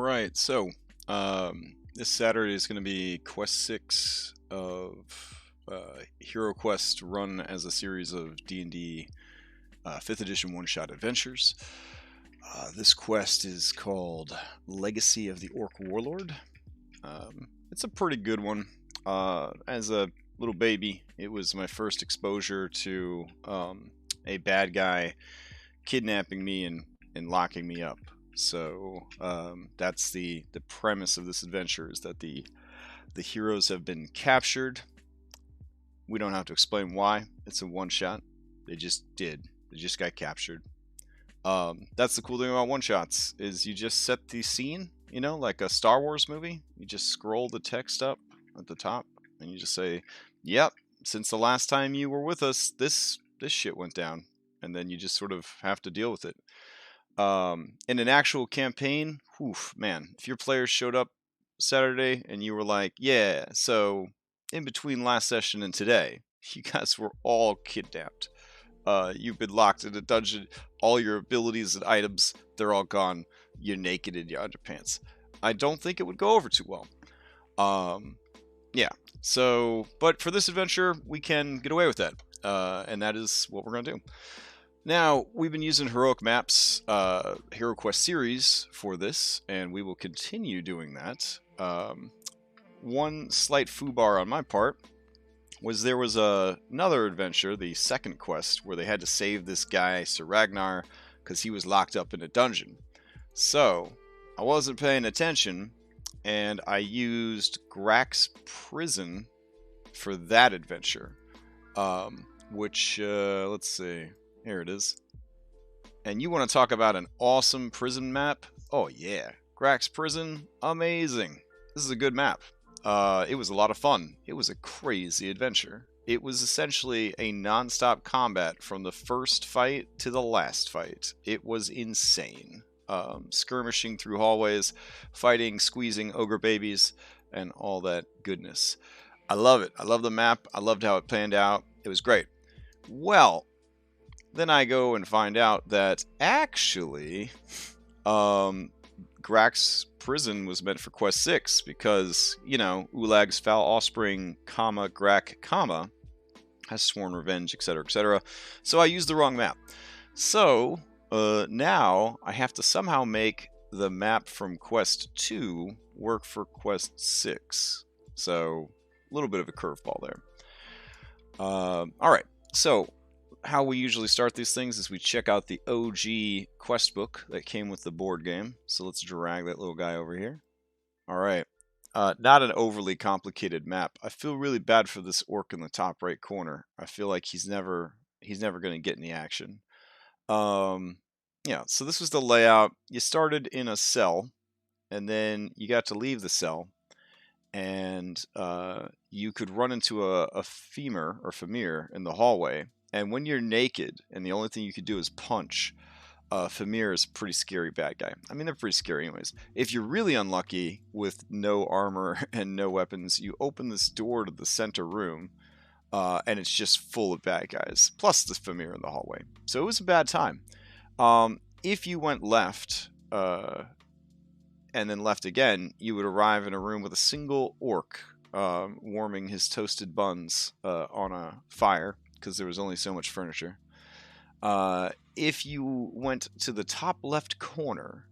right, so this Saturday is going to be Quest 6 of HeroQuest run as a series of D&D 5th edition one-shot adventures. This quest is called Legacy of the Orc Warlord. It's a pretty good one. As a little baby, it was my first exposure to a bad guy kidnapping me and locking me up. So that's the premise of this adventure, is that the heroes have been captured. We don't have to explain why. It's a one-shot. They just did. They just got captured. That's the cool thing about one-shots, is you just set the scene, you know, like a Star Wars movie. You just scroll the text up at the top, and you just say, yep, since the last time you were with us, this shit went down. And then you just sort of have to deal with it. In an actual campaign, man, if your players showed up Saturday and you were like, yeah, so in between last session and today, you guys were all kidnapped. You've been locked in a dungeon, all your abilities and items, they're all gone. You're naked in your underpants. I don't think it would go over too well. Yeah, so, but for this adventure, we can get away with that. And that is what we're going to do. Now, we've been using Heroic Maps, HeroQuest series for this, and we will continue doing that. One slight foobar on my part was there was another adventure, the second quest, where they had to save this guy, Sir Ragnar, because he was locked up in a dungeon. So, I wasn't paying attention, and I used Grack's Prison for that adventure, which, let's see... Here it is. And you want to talk about an awesome prison map? Oh yeah. Grack's Prison, amazing. This is a good map. It was a lot of fun. It was a crazy adventure. It was essentially a non-stop combat from the first fight to the last fight. It was insane. Skirmishing through hallways, fighting, squeezing ogre babies, and all that goodness. I love it. I love the map. I loved how it panned out. It was great. Well, then I go and find out that actually Grack's Prison was meant for Quest 6 because, you know, Ulag's foul offspring, Grack, has sworn revenge, etc., etc. So I used the wrong map. So now I have to somehow make the map from Quest 2 work for Quest 6. So a little bit of a curveball there. All right, so how we usually start these things is we check out the OG quest book that came with the board game. So let's drag that little guy over here. All right. Not an overly complicated map. I feel really bad for this orc in the top right corner. I feel like he's never going to get any action. Yeah, so this was the layout. You started in a cell, and then you got to leave the cell, and you could run into a femur or famir in the hallway. And when you're naked, and the only thing you could do is punch, Famir is a pretty scary bad guy. I mean, they're pretty scary anyways. If you're really unlucky with no armor and no weapons, you open this door to the center room, and it's just full of bad guys, plus the Famir in the hallway. So it was a bad time. If you went left, and then left again, you would arrive in a room with a single orc warming his toasted buns on a fire, because there was only so much furniture. If you went to the top left corner,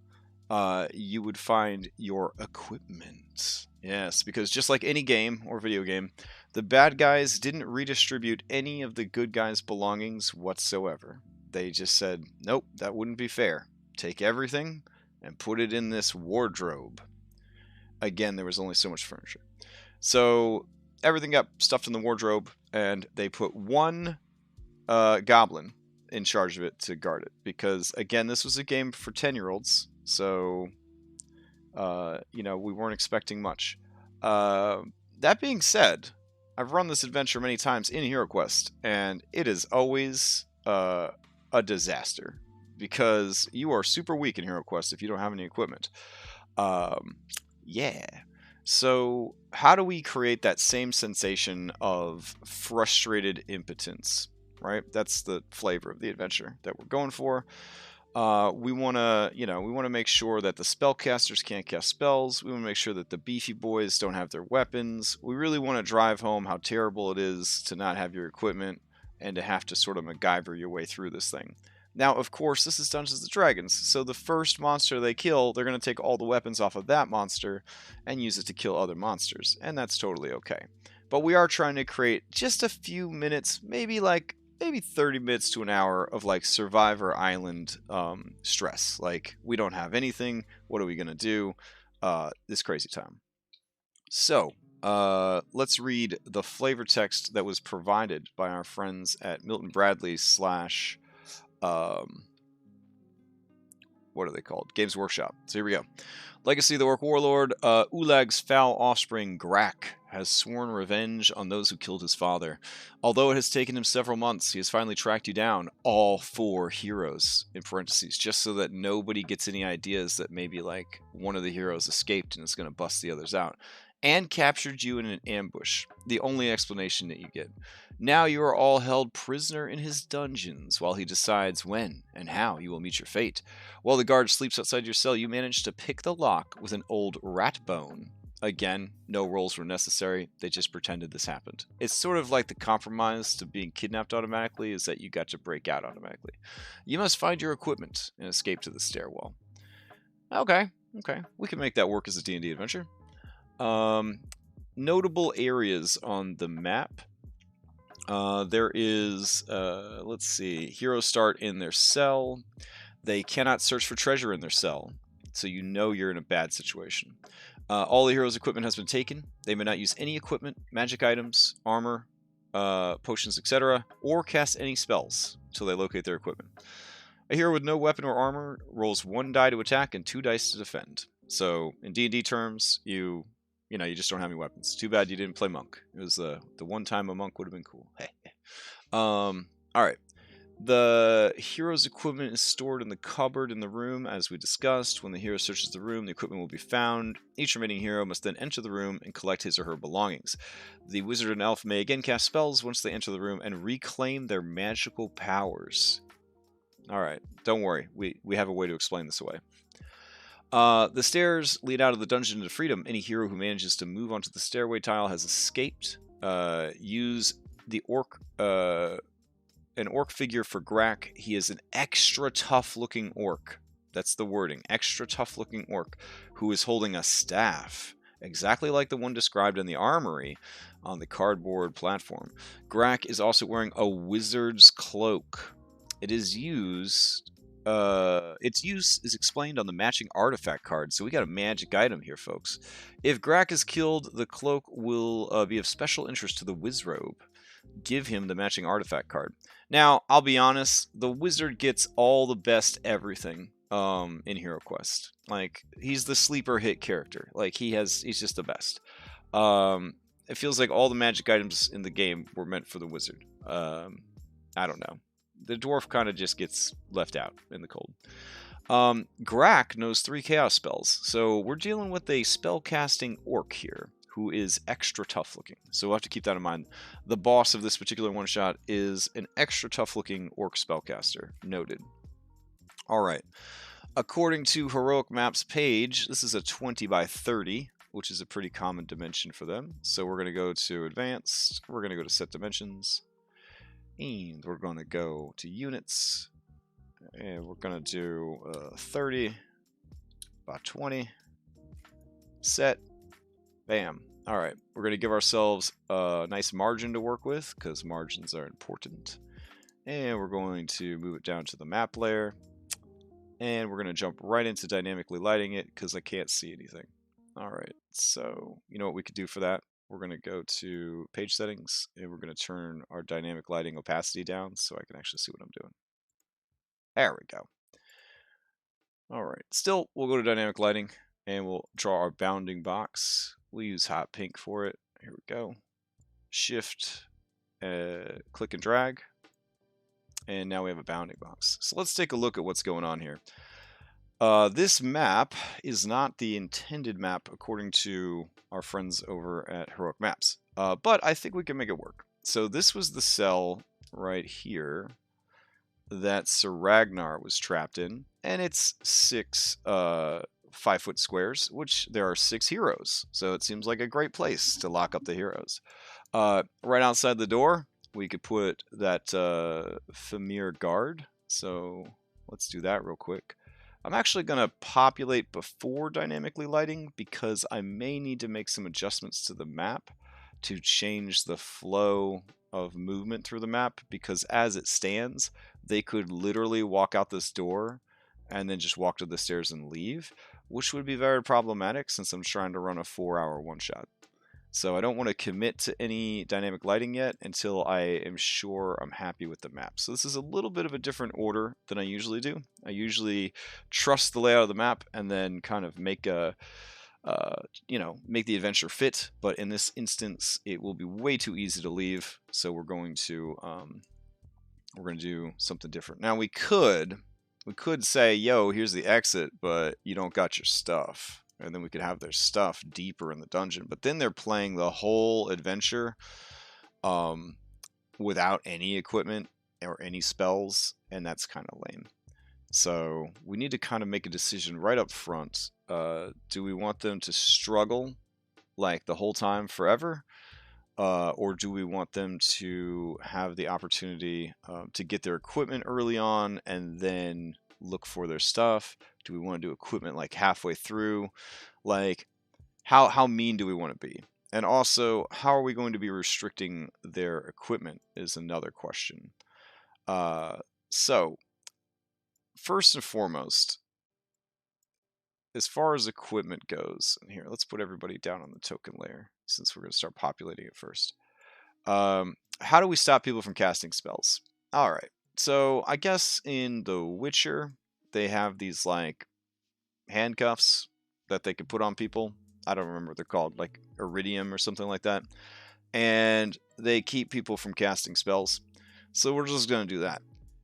you would find your equipment. Yes, because just like any game or video game, the bad guys didn't redistribute any of the good guys' belongings whatsoever. They just said, nope, that wouldn't be fair. Take everything and put it in this wardrobe. Again, there was only so much furniture. So everything got stuffed in the wardrobe, and they put one goblin in charge of it to guard it. Because, again, this was a game for 10-year-olds, so, you know, we weren't expecting much. That being said, I've run this adventure many times in HeroQuest, and it is always a disaster. Because you are super weak in HeroQuest if you don't have any equipment. Yeah. So, how do we create that same sensation of frustrated impotence, right? That's the flavor of the adventure that we're going for. We want to make sure that the spellcasters can't cast spells. We want to make sure that the beefy boys don't have their weapons. We really want to drive home how terrible it is to not have your equipment and to have to sort of MacGyver your way through this thing. Now, of course, this is Dungeons & Dragons, so the first monster they kill, they're going to take all the weapons off of that monster and use it to kill other monsters, and that's totally okay. But we are trying to create just a few minutes, maybe 30 minutes to an hour of like Survivor Island stress. Like, we don't have anything. What are we going to do? This crazy time. So, let's read the flavor text that was provided by our friends at Milton Bradley / what are they called? Games Workshop. So here we go. Legacy of the Orc Warlord. Ulag's foul offspring, Grak, has sworn revenge on those who killed his father. Although it has taken him several months, he has finally tracked you down, all 4 heroes, in parentheses, just so that nobody gets any ideas that maybe like one of the heroes escaped and is going to bust the others out, and captured you in an ambush. The only explanation that you get. Now you are all held prisoner in his dungeons while he decides when and how you will meet your fate. While the guard sleeps outside your cell, you manage to pick the lock with an old rat bone. Again, no rolls were necessary. They just pretended this happened. It's sort of like the compromise to being kidnapped automatically is that you got to break out automatically. You must find your equipment and escape to the stairwell. Okay. We can make that work as a D&D adventure. Notable areas on the map. There is, let's see, heroes start in their cell. They cannot search for treasure in their cell, so you know you're in a bad situation. All the heroes' equipment has been taken. They may not use any equipment, magic items, armor, potions, etc., or cast any spells until they locate their equipment. A hero with no weapon or armor rolls 1 die to attack and 2 dice to defend. So, in D&D terms, you just don't have any weapons. Too bad you didn't play monk. It was the one time a monk would have been cool. Alright. The hero's equipment is stored in the cupboard in the room, as we discussed. When the hero searches the room, the equipment will be found. Each remaining hero must then enter the room and collect his or her belongings. The wizard and elf may again cast spells once they enter the room and reclaim their magical powers. Alright, don't worry. We have a way to explain this away. The stairs lead out of the dungeon into freedom. Any hero who manages to move onto the stairway tile has escaped. Use the orc, an orc figure for Grak. He is an extra tough-looking orc. That's the wording. Extra tough-looking orc who is holding a staff, exactly like the one described in the armory on the cardboard platform. Grak is also wearing a wizard's cloak. It is used... its use is explained on the matching artifact card, so we got a magic item here, folks. If Grak is killed, the cloak will be of special interest to the wizrobe. Give him the matching artifact card. Now, I'll be honest, the wizard gets all the best everything in HeroQuest. Like, he's the sleeper hit character. Like, he's just the best. It feels like all the magic items in the game were meant for the wizard. I don't know. The dwarf kind of just gets left out in the cold. Grak knows 3 chaos spells, so we're dealing with a spell-casting orc here, who is extra tough-looking. So we'll have to keep that in mind. The boss of this particular one-shot is an extra tough-looking orc spellcaster. Noted. Alright. According to Heroic Maps page, this is a 20 by 30, which is a pretty common dimension for them. So we're going to go to Advanced. We're going to go to Set Dimensions. And we're going to go to Units, and we're going to do 30 by 20, set, bam. Alright, we're going to give ourselves a nice margin to work with, because margins are important. And we're going to move it down to the map layer, and we're going to jump right into dynamically lighting it, because I can't see anything. Alright, so you know what we could do for that? We're going to go to page settings, and we're going to turn our dynamic lighting opacity down so I can actually see what I'm doing. There we go. Alright, still, we'll go to dynamic lighting, and we'll draw our bounding box. We'll use hot pink for it. Here we go. Shift, click and drag, and now we have a bounding box. So let's take a look at what's going on here. This map is not the intended map according to our friends over at Heroic Maps, but I think we can make it work. So this was the cell right here that Sir Ragnar was trapped in. and it's 6 5-foot squares, which there are 6 heroes. So it seems like a great place to lock up the heroes. Right outside the door, we could put that Famir guard. So let's do that real quick. I'm actually going to populate before dynamically lighting because I may need to make some adjustments to the map to change the flow of movement through the map, because as it stands, they could literally walk out this door and then just walk to the stairs and leave, which would be very problematic since I'm trying to run a 4-hour one-shot. So I don't want to commit to any dynamic lighting yet until I am sure I'm happy with the map. So this is a little bit of a different order than I usually do. I usually trust the layout of the map and then kind of make a, make the adventure fit. But in this instance, it will be way too easy to leave. So we're going to do something different. Now we could say, yo, here's the exit, but you don't got your stuff. And then we could have their stuff deeper in the dungeon. But then they're playing the whole adventure without any equipment or any spells, and that's kind of lame. So we need to kind of make a decision right up front. Do we want them to struggle like the whole time forever? Or do we want them to have the opportunity to get their equipment early on and then look for their stuff? Do we want to do equipment like halfway through? Like, how mean do we want to be? And also, how are we going to be restricting their equipment is another question. So, first and foremost, as far as equipment goes, and here, let's put everybody down on the token layer since we're going to start populating it first. How do we stop people from casting spells? All right. So I guess in The Witcher, they have these like handcuffs that they could put on people. I don't remember what they're called, like iridium or something like that. And they keep people from casting spells. So we're just going to do that.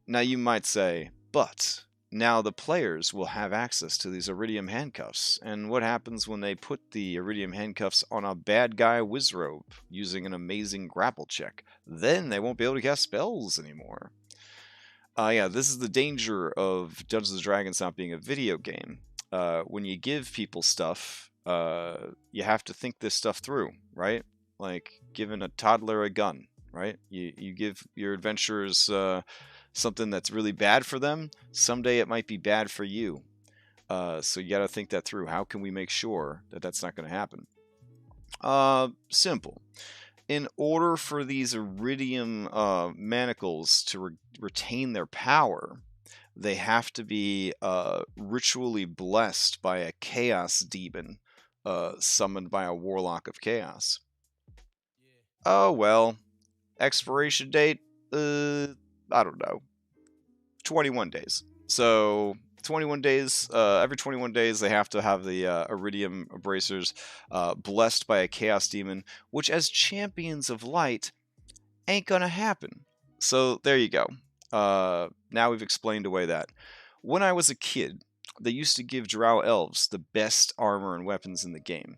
Now you might say, but now the players will have access to these iridium handcuffs. And what happens when they put the iridium handcuffs on a bad guy Wizrobe using an amazing grapple check? Then they won't be able to cast spells anymore. Yeah, this is the danger of Dungeons & Dragons not being a video game. When you give people stuff, you have to think this stuff through, right? Like giving a toddler a gun, right? You give your adventurers something that's really bad for them. Someday it might be bad for you. So you got to think that through. How can we make sure that that's not going to happen? Simple. In order for these iridium manacles to retain their power, they have to be ritually blessed by a chaos demon summoned by a warlock of chaos. Oh, well. Expiration date? I don't know. 21 days. So 21 days, every 21 days they have to have the iridium bracers blessed by a chaos demon, which as champions of light ain't gonna happen. So there you go. Now we've explained away that. When I was a kid, they used to give drow elves the best armor and weapons in the game.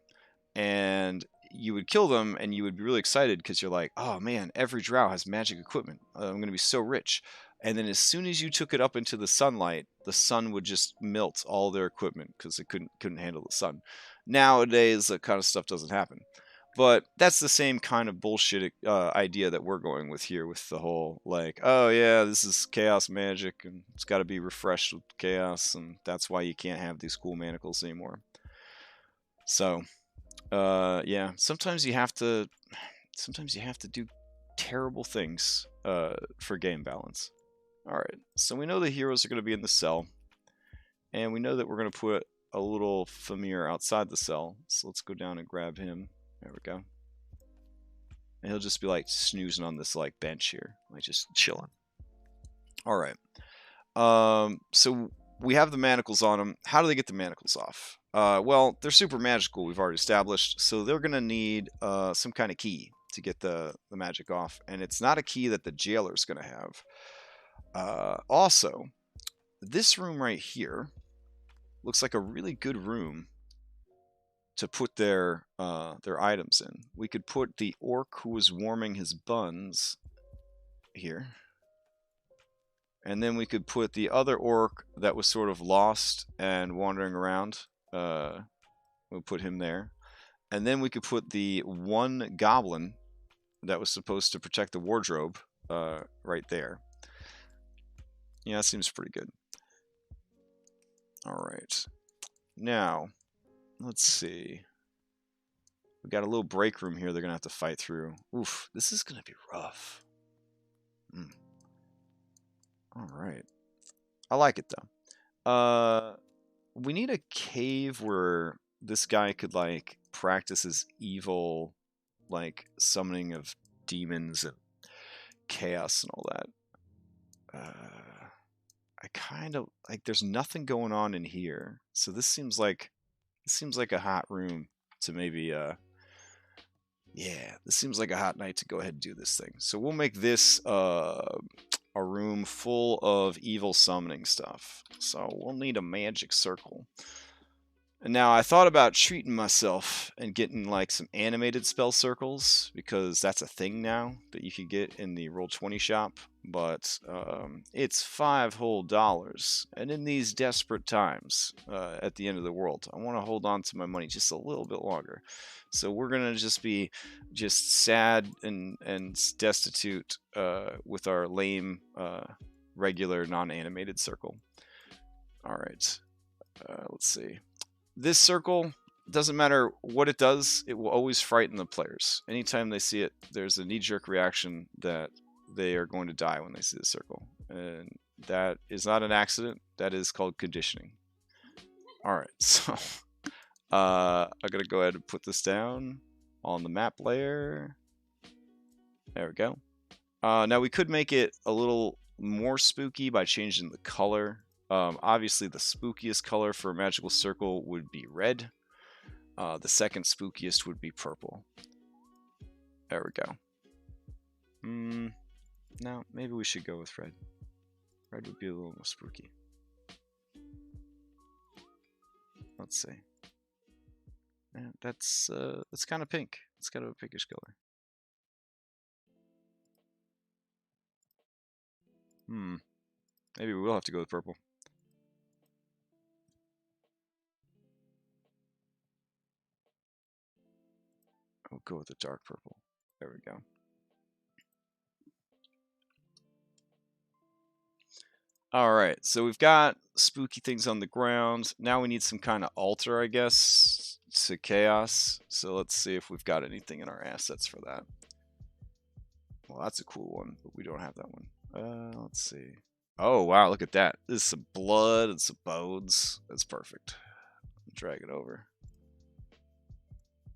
And you would kill them and you would be really excited because you're like, oh man, every drow has magic equipment. I'm going to be so rich. And then as soon as you took it up into the sunlight, the sun would just melt all their equipment because it couldn't handle the sun. Nowadays, that kind of stuff doesn't happen. But that's the same kind of bullshit idea that we're going with here with the whole, like, oh yeah, this is chaos magic and it's got to be refreshed with chaos, and that's why you can't have these cool manacles anymore. So, yeah, sometimes you have to do terrible things for game balance. Alright, so we know the heroes are going to be in the cell, and we know that we're going to put a little Famir outside the cell, so let's go down and grab him. There we go. And he'll just be like snoozing on this like bench here, like just chilling. Alright, so we have the manacles on them. How do they get the manacles off? Well, they're super magical, we've already established, so they're going to need some kind of key to get the magic off, and it's not a key that the jailer's going to have. Also, this room right here looks like a really good room to put their items in. We could put the orc who was warming his buns here. And then we could put the other orc that was sort of lost and wandering around. We'll put him there. And then we could put the one goblin that was supposed to protect the wardrobe right there. Yeah, that seems pretty good. All right. Now, let's see. We got a little break room here they're going to have to fight through. Oof, this is going to be rough. All right. I like it, though. We need a cave where this guy could, like, practice his evil, like, summoning of demons and chaos and all that. I kind of, like, there's nothing going on in here. So this seems like a hot room to maybe, yeah, this seems like a hot night to go ahead and do this thing. So we'll make this a room full of evil summoning stuff. So we'll need a magic circle. And now I thought about treating myself and getting like some animated spell circles, because that's a thing now that you can get in the Roll20 shop. But it's $5 whole. And in these desperate times at the end of the world, I want to hold on to my money just a little bit longer. So we're going to just be sad and destitute with our lame regular non-animated circle. All right. Let's see. This circle, doesn't matter what it does, it will always frighten the players. Anytime they see it, there's a knee-jerk reaction that they are going to die when they see the circle. And that is not an accident. That is called conditioning. All right, so I'm going to go ahead and put this down on the map layer. There we go. Now we could make it a little more spooky by changing the color. Obviously, the spookiest color for a magical circle would be red. The second spookiest would be purple. There we go. No, maybe we should go with red. Red would be a little more spooky. Let's see. Yeah, that's kind of pink. It's kind of a pinkish color. Maybe we will have to go with purple. We'll go with the dark purple. There we go. All right, so we've got spooky things on the ground. Now we need some kind of altar, I guess, to chaos. So let's see if we've got anything in our assets for that. Well, that's a cool one, but we don't have that one. Let's see. Oh, wow, look at that. This is some blood and some bones. That's perfect. Drag it over.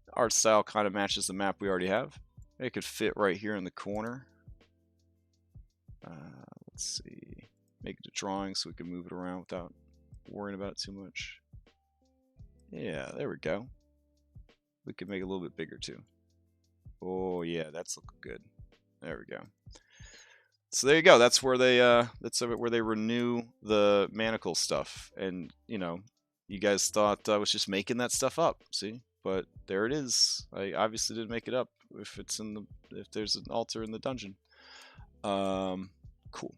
The art style kind of matches the map we already have. It could fit right here in the corner. Let's see. Make it a drawing so we can move it around without worrying about it too much. Yeah, there we go. We could make it a little bit bigger too. Oh yeah, that's looking good. There we go. So there you go. That's where they renew the manacle stuff. And you know, you guys thought I was just making that stuff up. See, but there it is. I obviously didn't make it up. If there's an altar in the dungeon. Cool.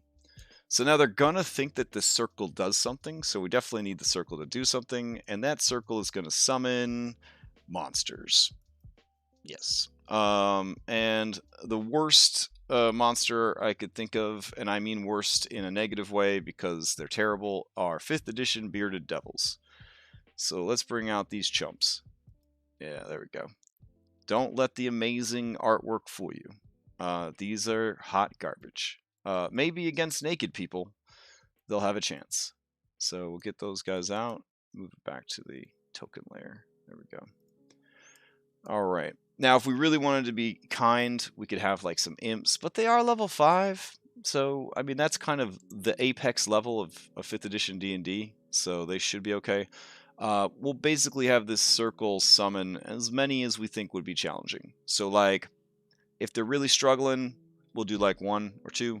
So now they're gonna think that this circle does something. So we definitely need the circle to do something, and that circle is gonna summon monsters. Yes. And the worst monster I could think of, and I mean worst in a negative way because they're terrible, are 5th edition bearded devils. So let's bring out these chumps. Yeah, there we go. Don't let the amazing artwork fool you. These are hot garbage. Maybe against naked people, they'll have a chance. So we'll get those guys out, move it back to the token layer. There we go. All right. Now, if we really wanted to be kind, we could have like some imps, but they are level 5. So, I mean, that's kind of the apex level of 5th edition D&D. So they should be okay. We'll basically have this circle summon as many as we think would be challenging. So, like, if they're really struggling, we'll do like 1 or 2.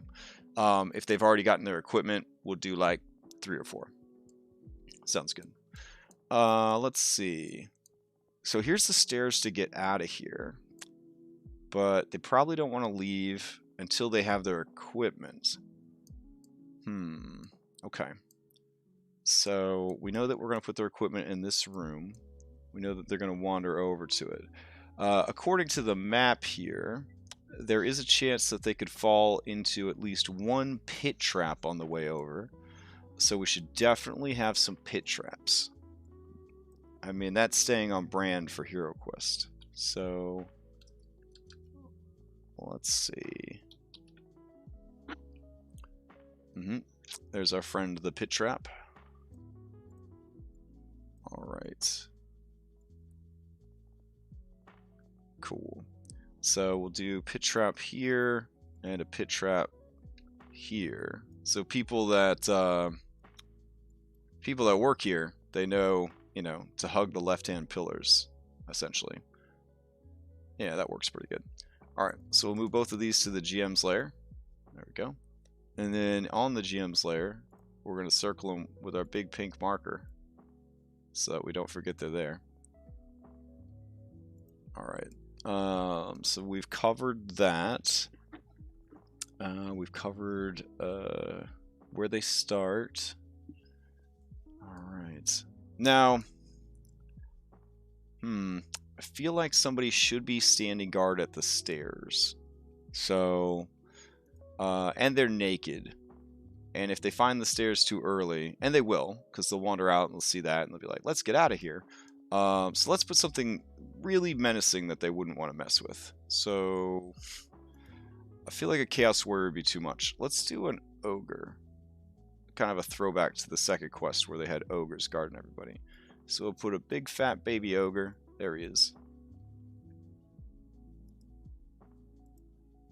If they've already gotten their equipment, we'll do like 3 or 4. Sounds good. Let's see. So here's the stairs to get out of here, but they probably don't want to leave until they have their equipment. Okay. So we know that we're going to put their equipment in this room. We know that they're going to wander over to it. According to the map here, there is a chance that they could fall into at least one pit trap on the way over. So we should definitely have some pit traps. I mean, that's staying on brand for HeroQuest. So let's see. There's our friend, the pit trap. All right. Cool. So we'll do pit trap here and a pit trap here. So people that work here, they know, to hug the left-hand pillars, essentially. Yeah, that works pretty good. All right, so we'll move both of these to the GM's lair. There we go. And then on the GM's lair, we're going to circle them with our big pink marker so that we don't forget they're there. All right. So we've covered that. We've covered where they start. All right. Now, I feel like somebody should be standing guard at the stairs. So, and they're naked. And if they find the stairs too early, and they will, because they'll wander out and they'll see that and they'll be like, let's get out of here. So let's put something really menacing that they wouldn't want to mess with. So I feel like a Chaos Warrior would be too much. Let's do an Ogre. Kind of a throwback to the second quest where they had ogres guarding everybody. So we'll put a big fat baby ogre. There he is.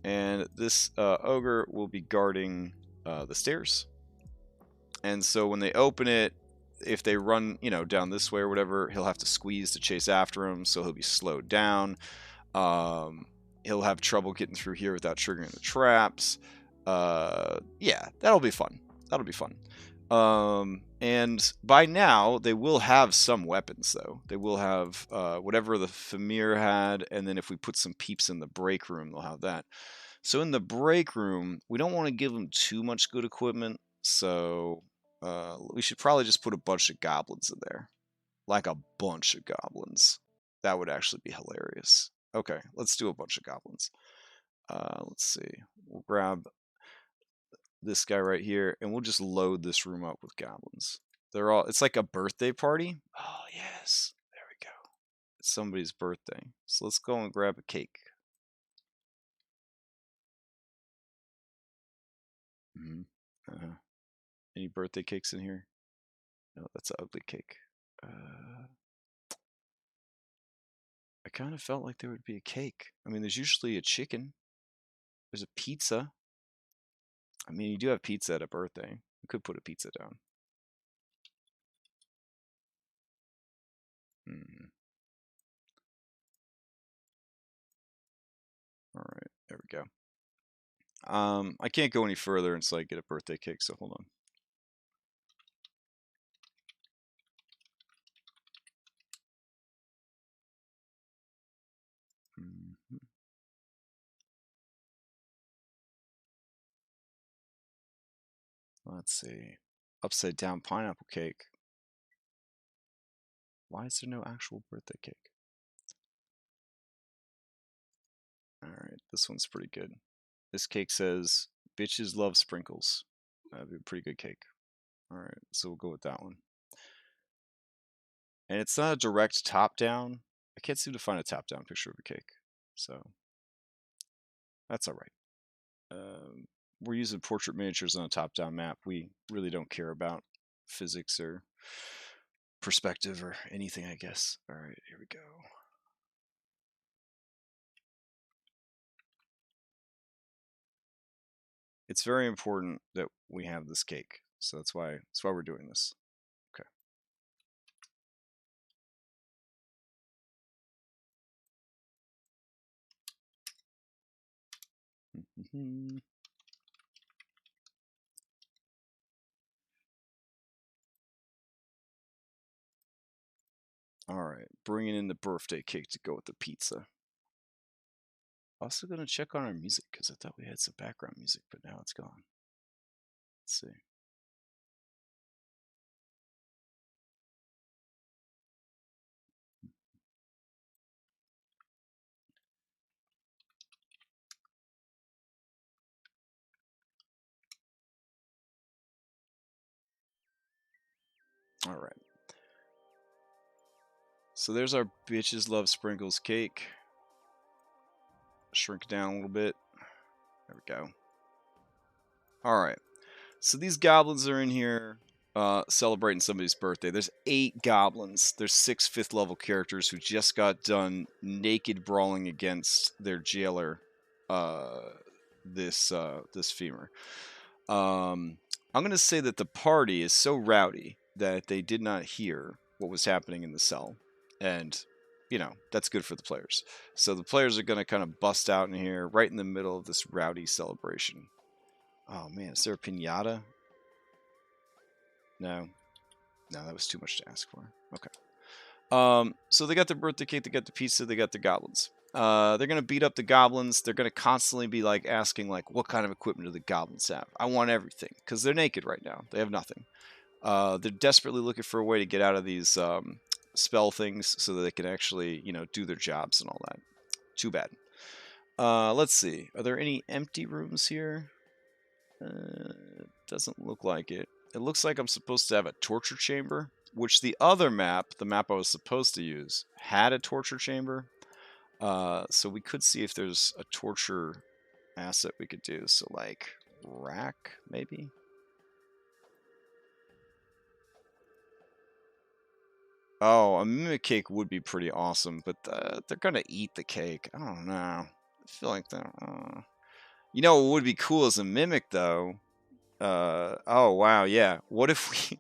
And this ogre will be guarding the stairs. And so when they open it, if they run, down this way or whatever, he'll have to squeeze to chase after him, so he'll be slowed down. He'll have trouble getting through here without triggering the traps. Yeah, that'll be fun. That'll be fun. And by now, they will have some weapons, though. They will have whatever the Famir had, and then if we put some peeps in the break room, they'll have that. So in the break room, we don't want to give them too much good equipment, so we should probably just put a bunch of goblins in there. Like a bunch of goblins. That would actually be hilarious. Okay, let's do a bunch of goblins. Let's see. We'll grab this guy right here, and we'll just load this room up with goblins. It's like a birthday party. Oh, yes. There we go. It's somebody's birthday. So let's go and grab a cake. Any birthday cakes in here? No, that's an ugly cake. I kind of felt like there would be a cake. I mean, there's usually a chicken. There's a pizza. I mean, you do have pizza at a birthday. We could put a pizza down. All right, there we go. I can't go any further until I get a birthday cake, so hold on. Let's see. Upside down pineapple cake. Why is there no actual birthday cake? Alright, this one's pretty good. This cake says, bitches love sprinkles. That'd be a pretty good cake. Alright, so we'll go with that one. And it's not a direct top-down. I can't seem to find a top-down picture of a cake. So, that's alright. We're using portrait miniatures on a top-down map. We really don't care about physics or perspective or anything, I guess. Alright, here we go. It's very important that we have this cake. So that's why we're doing this. Okay. All right, bringing in the birthday cake to go with the pizza. Also going to check on our music because I thought we had some background music, but now it's gone. Let's see. All right. So there's our bitches love sprinkles cake. Shrink down a little bit. There we go. All right. So these goblins are in here celebrating somebody's birthday. There's 8 goblins. There's 6 5th level characters who just got done naked brawling against their jailer, this femur. I'm going to say that the party is so rowdy that they did not hear what was happening in the cell. And, you know, that's good for the players. So the players are going to kind of bust out in here right in the middle of this rowdy celebration. Oh, man, is there a piñata? No. No, that was too much to ask for. Okay. So they got their birthday cake, they got the pizza, they got the goblins. They're going to beat up the goblins. They're going to constantly be like asking, like, what kind of equipment do the goblins have? I want everything, because they're naked right now. They have nothing. They're desperately looking for a way to get out of these spell things so that they can actually, you know, do their jobs and all that. Too bad. Let's see. Are there any empty rooms here? Doesn't look like it. It looks like I'm supposed to have a torture chamber, which the other map, the map I was supposed to use, had a torture chamber. So we could see if there's a torture asset we could do. So like rack, maybe? Oh, a mimic cake would be pretty awesome, but they're gonna eat the cake. I don't know. I feel like they're... You know what would be cool as a mimic, though? Oh, wow, yeah. What if we...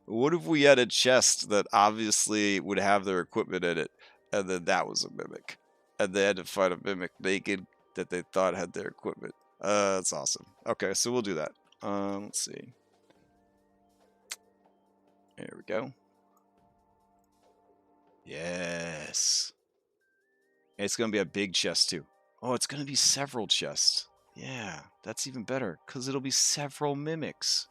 What if we had a chest that obviously would have their equipment in it, and then that was a mimic, and they had to fight a mimic naked that they thought had their equipment? That's awesome. Okay, so we'll do that. Let's see. There we go. Yes. It's gonna be a big chest too. Oh, it's gonna be several chests. Yeah, that's even better, because it'll be several mimics.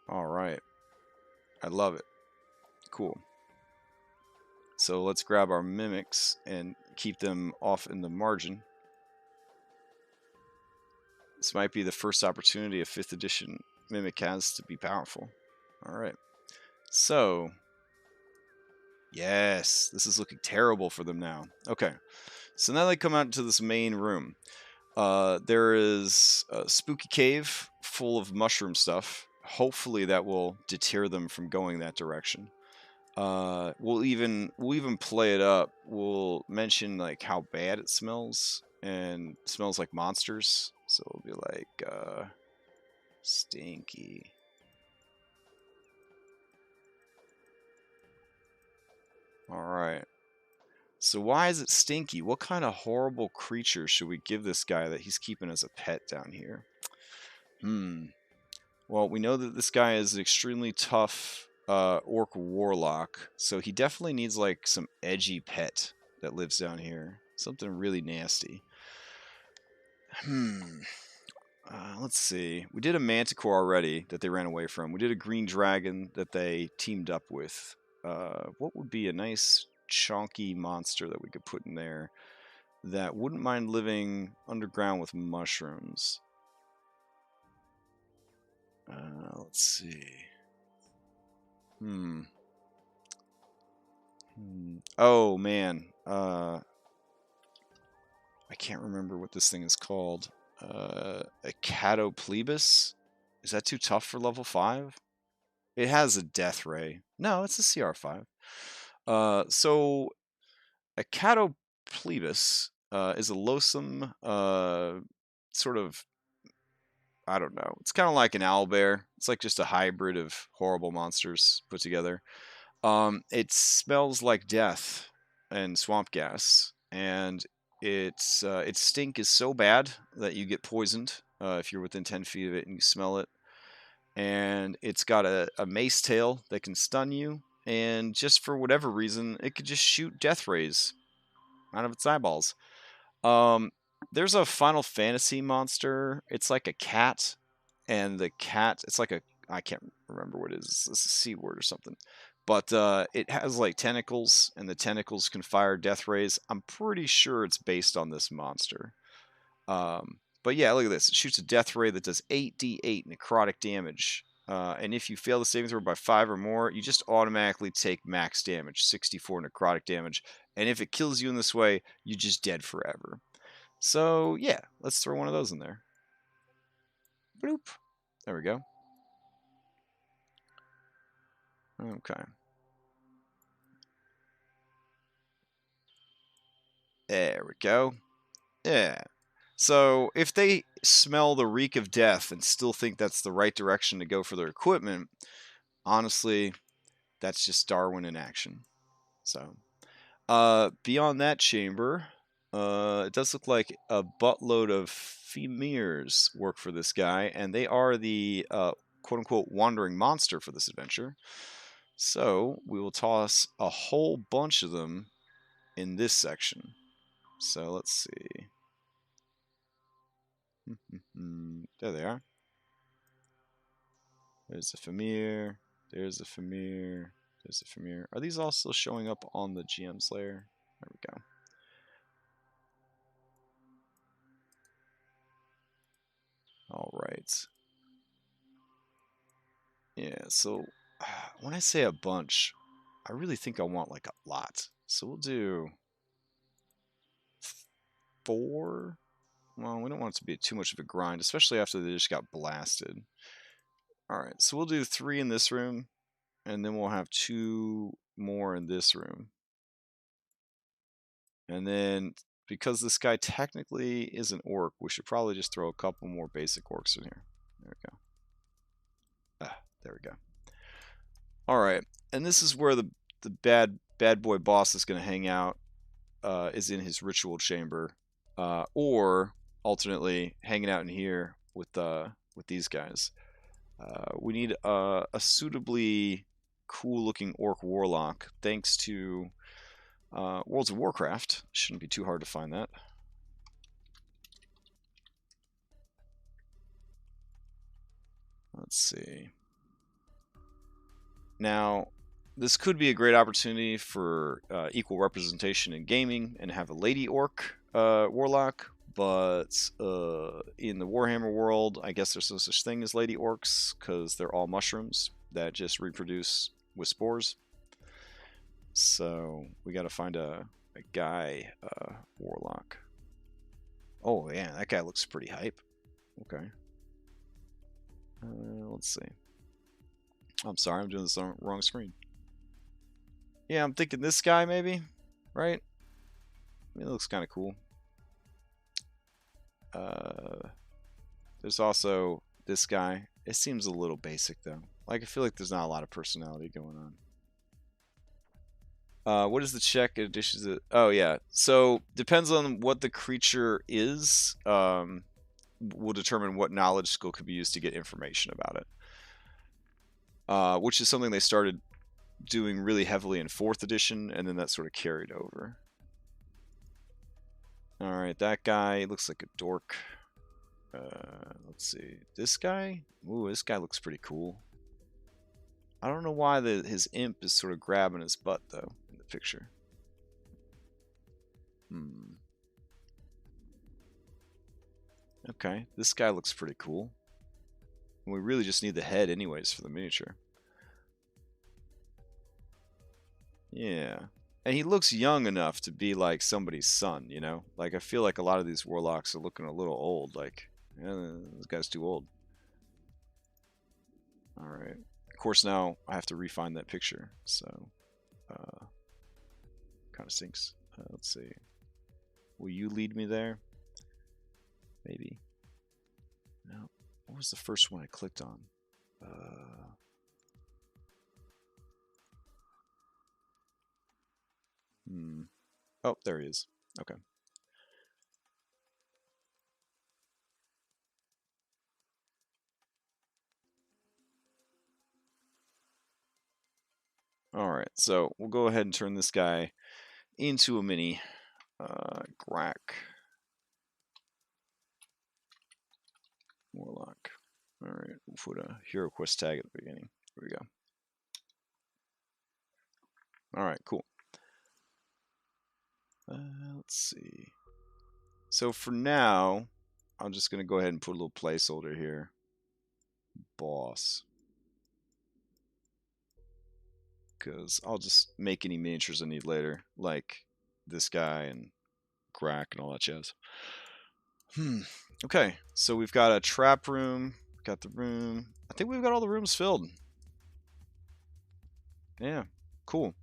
Alright. I love it. Cool. So let's grab our mimics and keep them off in the margin. This might be the first opportunity a 5th edition mimic has to be powerful. Alright. So... Yes, this is looking terrible for them now. Okay. So now they come out into this main room. There is a spooky cave full of mushroom stuff. Hopefully that will deter them from going that direction. We'll even play it up. We'll mention like how bad it smells, and it smells like monsters. So it'll be like stinky. All right. So why is it stinky? What kind of horrible creature should we give this guy that he's keeping as a pet down here? Well, we know that this guy is an extremely tough Orc Warlock, so he definitely needs like some edgy pet that lives down here. Something really nasty. Let's see. We did a Manticore already that they ran away from. We did a Green Dragon that they teamed up with. What would be a nice chonky monster that we could put in there that wouldn't mind living underground with mushrooms? Let's see. Oh, man. I can't remember what this thing is called. A Catoplebus? Is that too tough for level 5? It has a death ray. No, it's a CR5. So a Catoplebus is a loathsome sort of... I don't know. It's kind of like an owlbear. It's like just a hybrid of horrible monsters put together. It smells like death and swamp gas, and its stink is so bad that you get poisoned if you're within 10 feet of it and you smell it. And it's got a mace tail that can stun you, and just for whatever reason, it could just shoot death rays out of its eyeballs. There's a Final Fantasy monster. It's like a cat, and the cat, it's like a, I can't remember what it is. It's a C word or something. But it has like tentacles, and the tentacles can fire death rays. I'm pretty sure it's based on this monster. But yeah, look at this. It shoots a death ray that does 8d8 necrotic damage. And if you fail the saving throw by 5 or more, you just automatically take max damage, 64 necrotic damage. And if it kills you in this way, you're just dead forever. So yeah, let's throw one of those in there. Bloop. There we go. Okay. There we go. Yeah. So if they smell the reek of death and still think that's the right direction to go for their equipment, honestly, that's just Darwin in action. So, beyond that chamber, it does look like a buttload of Femirs work for this guy, and they are the quote-unquote wandering monster for this adventure. So we will toss a whole bunch of them in this section. So let's see. There they are. There's a Femir. There's a Femir. There's a Femir. Are these also showing up on the GM's layer? There we go. All right. Yeah, so when I say a bunch, I really think I want like a lot. So we'll do 4. Well, we don't want it to be too much of a grind, especially after they just got blasted. All right, so we'll do 3 in this room, and then we'll have 2 more in this room. And then, because this guy technically is an orc, we should probably just throw a couple more basic orcs in here. There we go. There we go. All right, and this is where the bad boy boss is going to hang out. Is in his ritual chamber, or alternately hanging out in here with these guys. We need a suitably cool-looking orc warlock. Thanks to Worlds of Warcraft, shouldn't be too hard to find that. Let's see. Now, this could be a great opportunity for equal representation in gaming and have a lady orc warlock, but in the Warhammer world, I guess there's no such thing as lady orcs because they're all mushrooms that just reproduce with spores. So we got to find a guy warlock. Oh yeah, that guy looks pretty hype. Okay. Let's see. I'm sorry, I'm doing this on the wrong screen. Yeah, I'm thinking this guy maybe, right? I mean, it looks kind of cool. There's also this guy. It seems a little basic though. Like I feel like there's not a lot of personality going on. What is the check in addition to? Oh yeah. So depends on what the creature is. Will determine what knowledge skill could be used to get information about it. Which is something they started doing really heavily in 4th edition, and then that sort of carried over. Alright, that guy looks like a dork. Let's see. This guy? Ooh, this guy looks pretty cool. I don't know why his imp is sort of grabbing his butt, though, in the picture. Okay, this guy looks pretty cool. And we really just need the head anyways for the miniature. Yeah. And he looks young enough to be like somebody's son, you know? Like, I feel like a lot of these warlocks are looking a little old. Like, this guy's too old. Alright. Of course, now I have to refine that picture. So, kind of stinks. Let's see. Will you lead me there? Maybe. No. What was the first one I clicked on? Oh, there he is. Okay. Alright, so we'll go ahead and turn this guy into a mini Grack. Warlock. Alright, we'll put a HeroQuest tag at the beginning. Here we go. Alright, cool. Let's see. So for now, I'm just going to go ahead and put a little placeholder here. Boss. Because I'll just make any miniatures I need later, like this guy and Grack and all that jazz. Okay, so we've got a trap room, got the room. I think we've got all the rooms filled. Yeah, cool.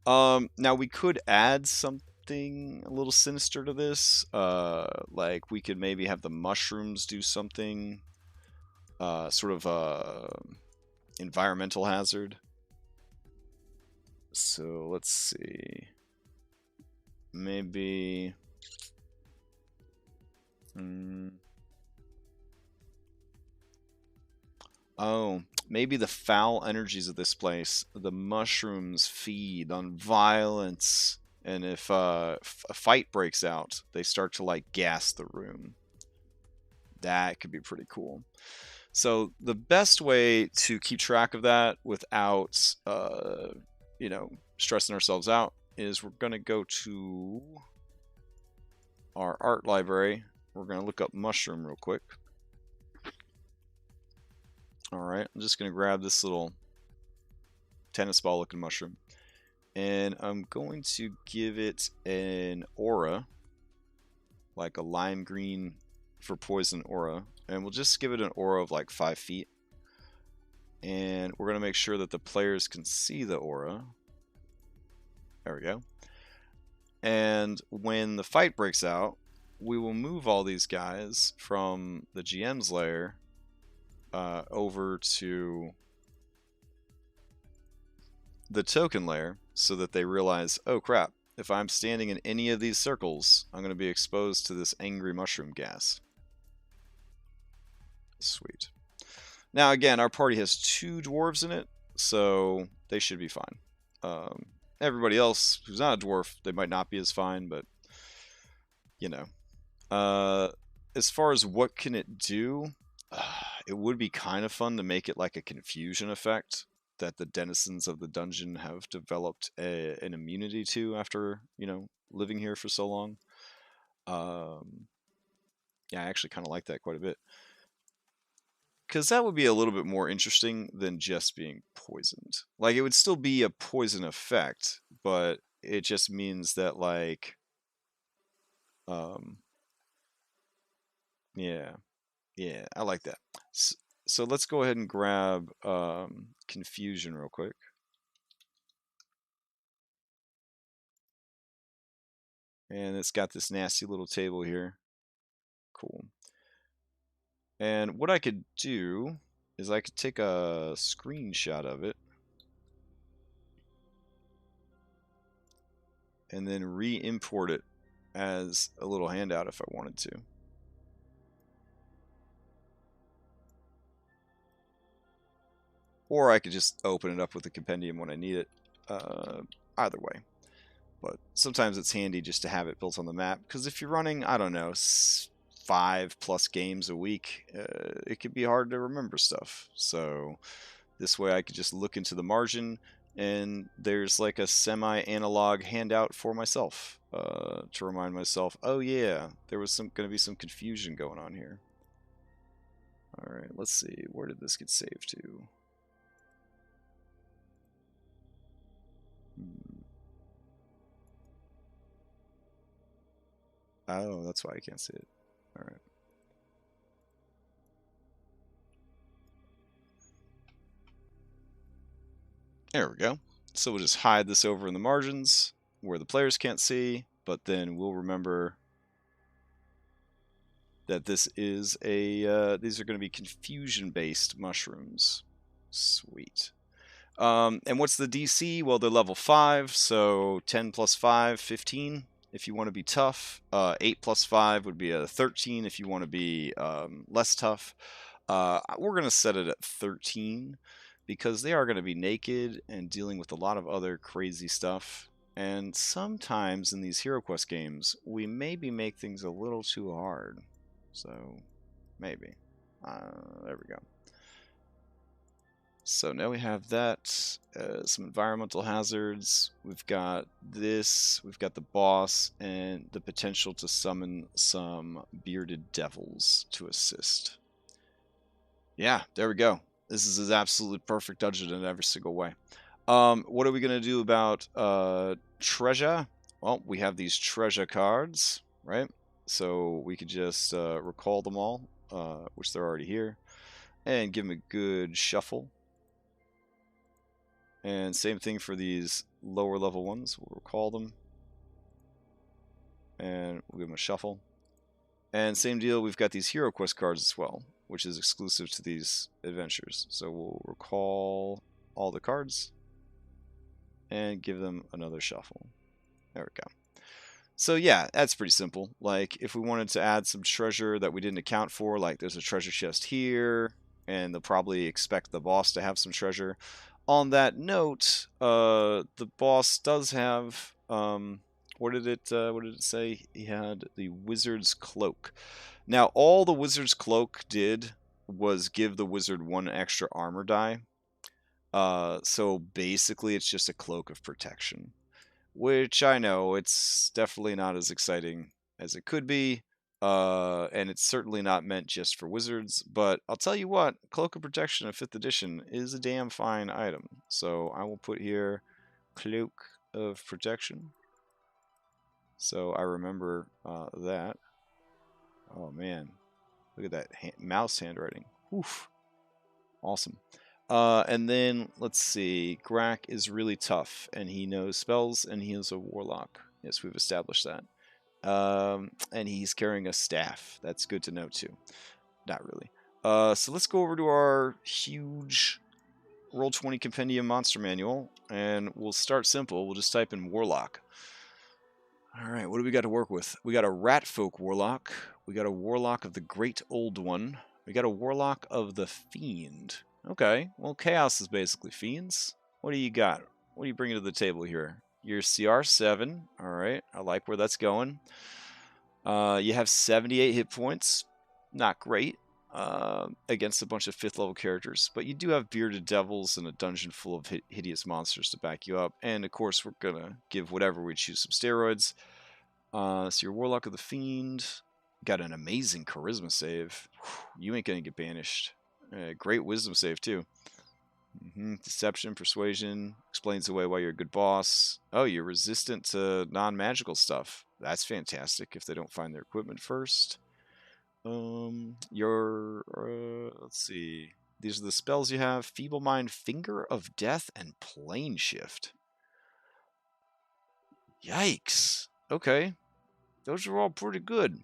Now we could add something a little sinister to this. Like we could maybe have the mushrooms do something, sort of environmental hazard. So let's see. Maybe. Oh, maybe the foul energies of this place. The mushrooms feed on violence, and if a fight breaks out, they start to like gas the room. That could be pretty cool. So the best way to keep track of that without, you know, stressing ourselves out is we're going to go to our art library. We're going to look up mushroom real quick. Alright, I'm just going to grab this little tennis ball looking mushroom. And I'm going to give it an aura. Like a lime green for poison aura. And we'll just give it an aura of like 5 feet. And we're going to make sure that the players can see the aura. There we go. And when the fight breaks out, we will move all these guys from the GM's lair over to the token layer so that they realize, oh crap, if I'm standing in any of these circles, I'm going to be exposed to this angry mushroom gas. Sweet. Now again, our party has 2 dwarves in it, so they should be fine. Everybody else who's not a dwarf, they might not be as fine, but you know. As far as what can it do, it would be kind of fun to make it like a confusion effect that the denizens of the dungeon have developed an immunity to after, you know, living here for so long. Yeah, I actually kind of like that quite a bit. Because that would be a little bit more interesting than just being poisoned. Like, it would still be a poison effect, but it just means that, like, yeah, I like that. So let's go ahead and grab confusion real quick. And it's got this nasty little table here. Cool. And what I could do is I could take a screenshot of it and then re-import it as a little handout if I wanted to. Or I could just open it up with the compendium when I need it. Either way. But sometimes it's handy just to have it built on the map, because if you're running, I don't know, 5+ games a week, it can be hard to remember stuff. So this way I could just look into the margin, and there's like a semi-analog handout for myself to remind myself, oh yeah, there was going to be some confusion going on here. Alright, let's see, where did this get saved to? Oh, that's why I can't see it. Alright. There we go. So we'll just hide this over in the margins where the players can't see, but then we'll remember that this is a these are going to be confusion-based mushrooms. Sweet. And what's the DC? Well, they're level 5, so 10 plus 5, 15 if you want to be tough. 8 plus 5 would be a 13 if you want to be less tough. We're going to set it at 13 because they are going to be naked and dealing with a lot of other crazy stuff. And sometimes in these HeroQuest games, we maybe make things a little too hard. So, maybe. There we go. So now we have that, some environmental hazards, we've got this, we've got the boss, and the potential to summon some bearded devils to assist. Yeah, there we go. This is an absolutely perfect dungeon in every single way. What are we going to do about treasure? Well, we have these treasure cards, right? So we could just recall them all, which they're already here, and give them a good shuffle. And same thing for these lower level ones. We'll recall them. And we'll give them a shuffle. And same deal, we've got these HeroQuest cards as well, which is exclusive to these adventures. So we'll recall all the cards and give them another shuffle. There we go. So yeah, that's pretty simple. Like if we wanted to add some treasure that we didn't account for, like there's a treasure chest here, and they'll probably expect the boss to have some treasure. On that note, the boss does have what did it say? He had the Wizard's Cloak. Now all the Wizard's Cloak did was give the wizard 1 extra armor die. So basically it's just a cloak of protection. Which I know it's definitely not as exciting as it could be. And it's certainly not meant just for wizards, but I'll tell you what, Cloak of Protection of 5th edition is a damn fine item. So I will put here Cloak of Protection. So I remember that. Oh man, look at that mouse handwriting. Oof. Awesome. And then, let's see, Grak is really tough, and he knows spells, and he is a warlock. Yes, we've established that. And he's carrying a staff. That's good to know too. Not really. So let's go over to our huge Roll20 Compendium Monster Manual, and we'll start simple. We'll just type in Warlock. Alright, what do we got to work with? We got a Ratfolk Warlock. We got a Warlock of the Great Old One. We got a Warlock of the Fiend. Okay, well, Chaos is basically Fiends. What do you got? What are you bringing to the table here? You're CR7. Alright, I like where that's going. You have 78 hit points. Not great. Against a bunch of 5th level characters. But you do have bearded devils and a dungeon full of hideous monsters to back you up. And of course, we're going to give whatever we choose some steroids. So your Warlock of the Fiend got an amazing charisma save. You ain't going to get banished. Great wisdom save, too. Deception, persuasion, explains away why you're a good boss. Oh, you're resistant to non-magical stuff. That's fantastic if they don't find their equipment first. Let's see. These are the spells you have. Feeble Mind, Finger of Death, and Plane Shift. Yikes. Okay. Those are all pretty good.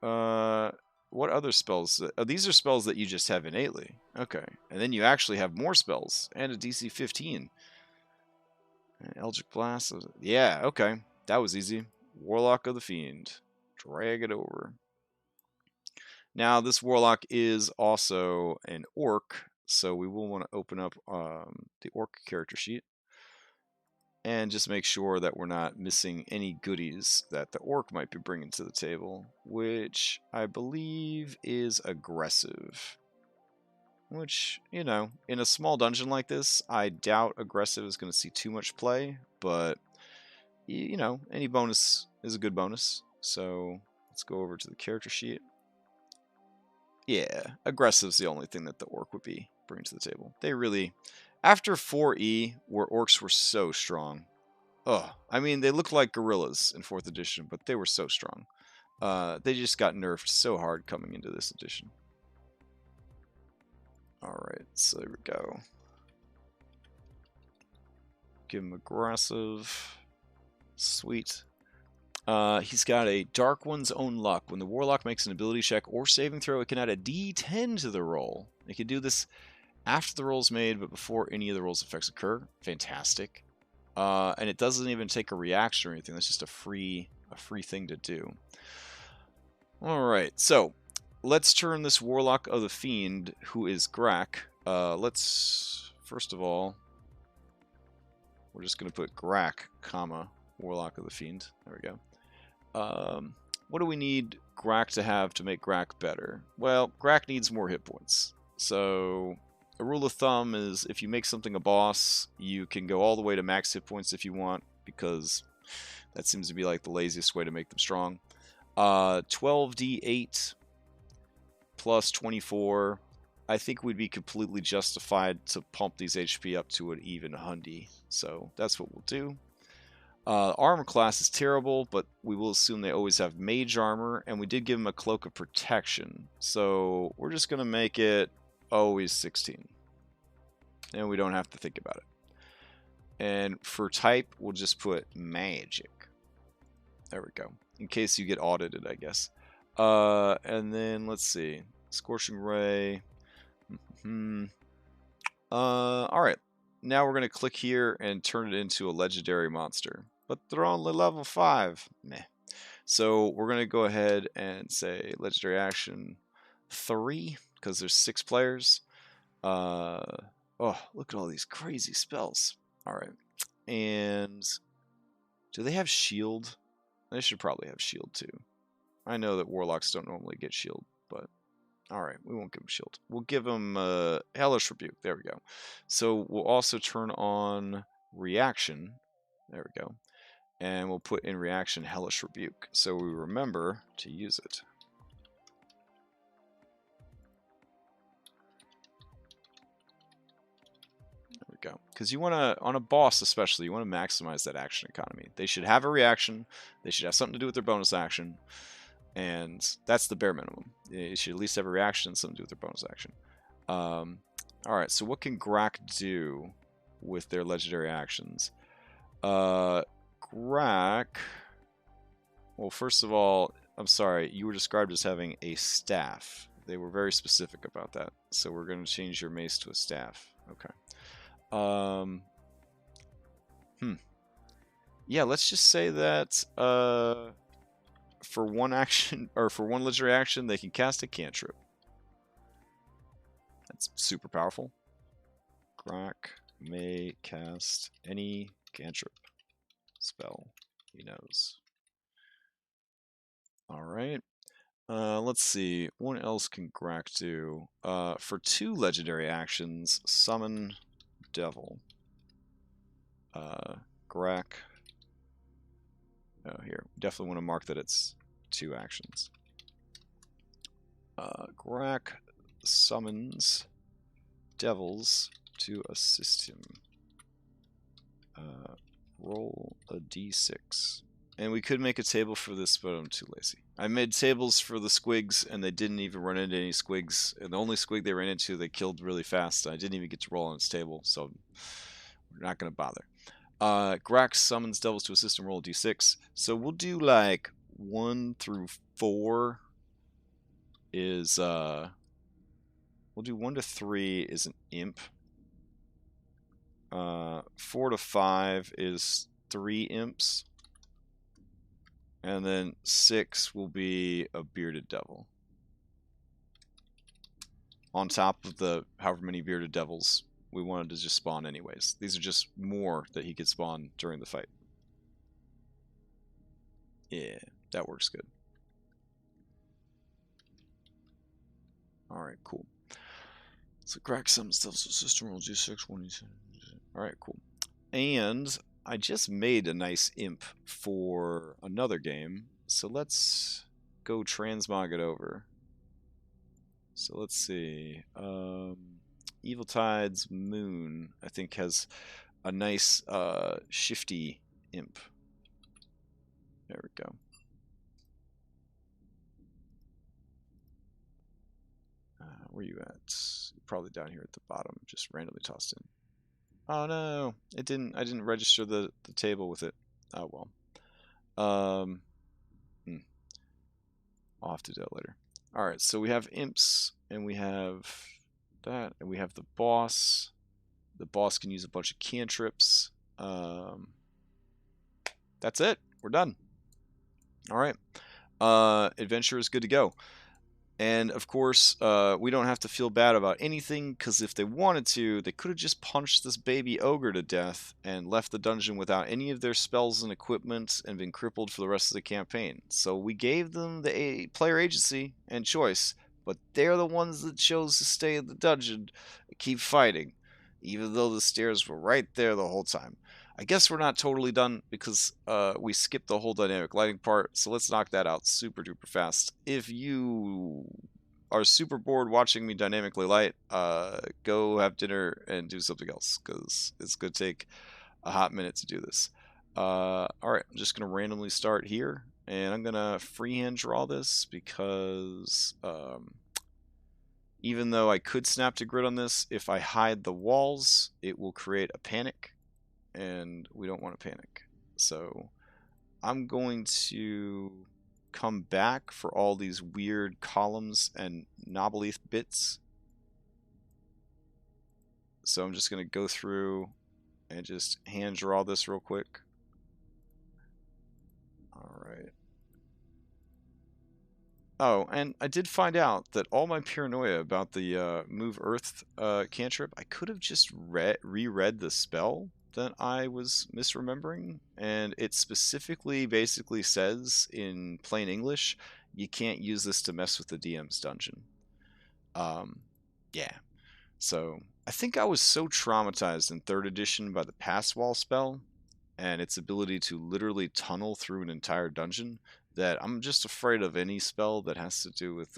What other spells? These are spells that you just have innately. Okay. And then you actually have more spells. And a DC 15. Eldritch Blast. Yeah, okay. That was easy. Warlock of the Fiend. Drag it over. Now, this Warlock is also an Orc. So we will want to open up the Orc Character Sheet. And just make sure that we're not missing any goodies that the Orc might be bringing to the table, which I believe is aggressive. Which, you know, in a small dungeon like this, I doubt aggressive is going to see too much play, but, you know, any bonus is a good bonus. So let's go over to the character sheet. Yeah, aggressive's the only thing that the Orc would be bringing to the table. They really... After 4E, where orcs were so strong. Oh, I mean, they looked like gorillas in 4th edition, but they were so strong. They just got nerfed so hard coming into this edition. Alright, so there we go. Give him aggressive. Sweet. He's got a Dark One's Own Luck. When the Warlock makes an ability check or saving throw, it can add a D10 to the roll. It can do this after the roll's made, but before any of the roll's effects occur. Fantastic. And it doesn't even take a reaction or anything. That's just a free thing to do. Alright, so let's turn this Warlock of the Fiend, who is Grak. Let's, first of all, we're just going to put Grak, comma, Warlock of the Fiend. There we go. what do we need Grak to have to make Grak better? Well, Grak needs more hit points. So a rule of thumb is if you make something a boss, you can go all the way to max hit points if you want, because that seems to be like the laziest way to make them strong. 12d8 plus 24. I think we'd be completely justified to pump these HP up to an even 100. So that's what we'll do. Armor class is terrible, but we will assume they always have mage armor, and we did give them a cloak of protection. So we're just going to make it always 16. And we don't have to think about it. And for type, we'll just put magic. There we go. In case you get audited, I guess. And then, let's see. Scorching Ray. Alright. Now we're going to click here and turn it into a legendary monster. But they're only level 5. Meh. So we're going to go ahead and say legendary action 3, because there's 6 players. Oh, look at all these crazy spells. Alright. And do they have shield? They should probably have shield too. I know that warlocks don't normally get shield, but alright, we won't give them shield. We'll give them Hellish Rebuke. There we go. So we'll also turn on reaction. There we go. And we'll put in reaction Hellish Rebuke, so we remember to use it. There we go. Because you want to, on a boss especially, you want to maximize that action economy. They should have a reaction. They should have something to do with their bonus action. And that's the bare minimum. They should at least have a reaction and something to do with their bonus action. Alright, so what can Grak do with their legendary actions? Grak... Well, first of all, I'm sorry, you were described as having a staff. They were very specific about that. So we're going to change your mace to a staff. Okay. Yeah, let's just say that for one action, or for one legendary action, they can cast a cantrip. That's super powerful. Grak may cast any cantrip spell he knows. Alright. Let's see. What else can Grak do? For 2 legendary actions, summon Devil. Grak. Oh, here. Definitely want to mark that it's 2 actions. Grak summons devils to assist him. Roll a d6. And we could make a table for this, but I'm too lazy. I made tables for the squigs, and they didn't even run into any squigs. And the only squig they ran into, they killed really fast. I didn't even get to roll on its table, so we're not going to bother. Grak summons devils to assist him. Roll a d6. So we'll do like 1 through 4 is... we'll do 1 to 3 is an imp. 4 to 5 is 3 imps. And then 6 will be a bearded devil. On top of the however many bearded devils we wanted to just spawn anyways. These are just more that he could spawn during the fight. Yeah, that works good. Alright, cool. So Grak summons devils to system roll d6, 1 d6. Alright, cool. And I just made a nice imp for another game, so let's go transmog it over. So let's see. Eviltide's Moon, I think, has a nice shifty imp. There we go. Where are you at? Probably down here at the bottom, just randomly tossed in. Oh no, it didn't. I didn't register the table with it. Oh well. I'll have to do that later. All right, so we have imps, and we have that, and we have the boss. The boss can use a bunch of cantrips. That's it. We're done. All right. Adventure is good to go. And of course, we don't have to feel bad about anything, because if they wanted to, they could have just punched this baby ogre to death and left the dungeon without any of their spells and equipment and been crippled for the rest of the campaign. So we gave them the player agency and choice, but they're the ones that chose to stay in the dungeon and keep fighting, even though the stairs were right there the whole time. I guess we're not totally done, because we skipped the whole dynamic lighting part, so let's knock that out super duper fast. If you are super bored watching me dynamically light, go have dinner and do something else, because it's going to take a hot minute to do this. Alright, I'm just going to randomly start here, and I'm going to freehand draw this, because even though I could snap to grid on this, if I hide the walls, it will create a panic, and we don't want to panic. So I'm going to come back for all these weird columns and knobbleleaf bits. So I'm just going to go through and just hand draw this real quick. Alright. Oh, and I did find out that all my paranoia about the Move Earth cantrip, I could have just reread the spell that I was misremembering, and it specifically basically says in plain English, you can't use this to mess with the DM's dungeon. Yeah. So I think I was so traumatized in 3rd edition by the Pass Wall spell and its ability to literally tunnel through an entire dungeon that I'm just afraid of any spell that has to do with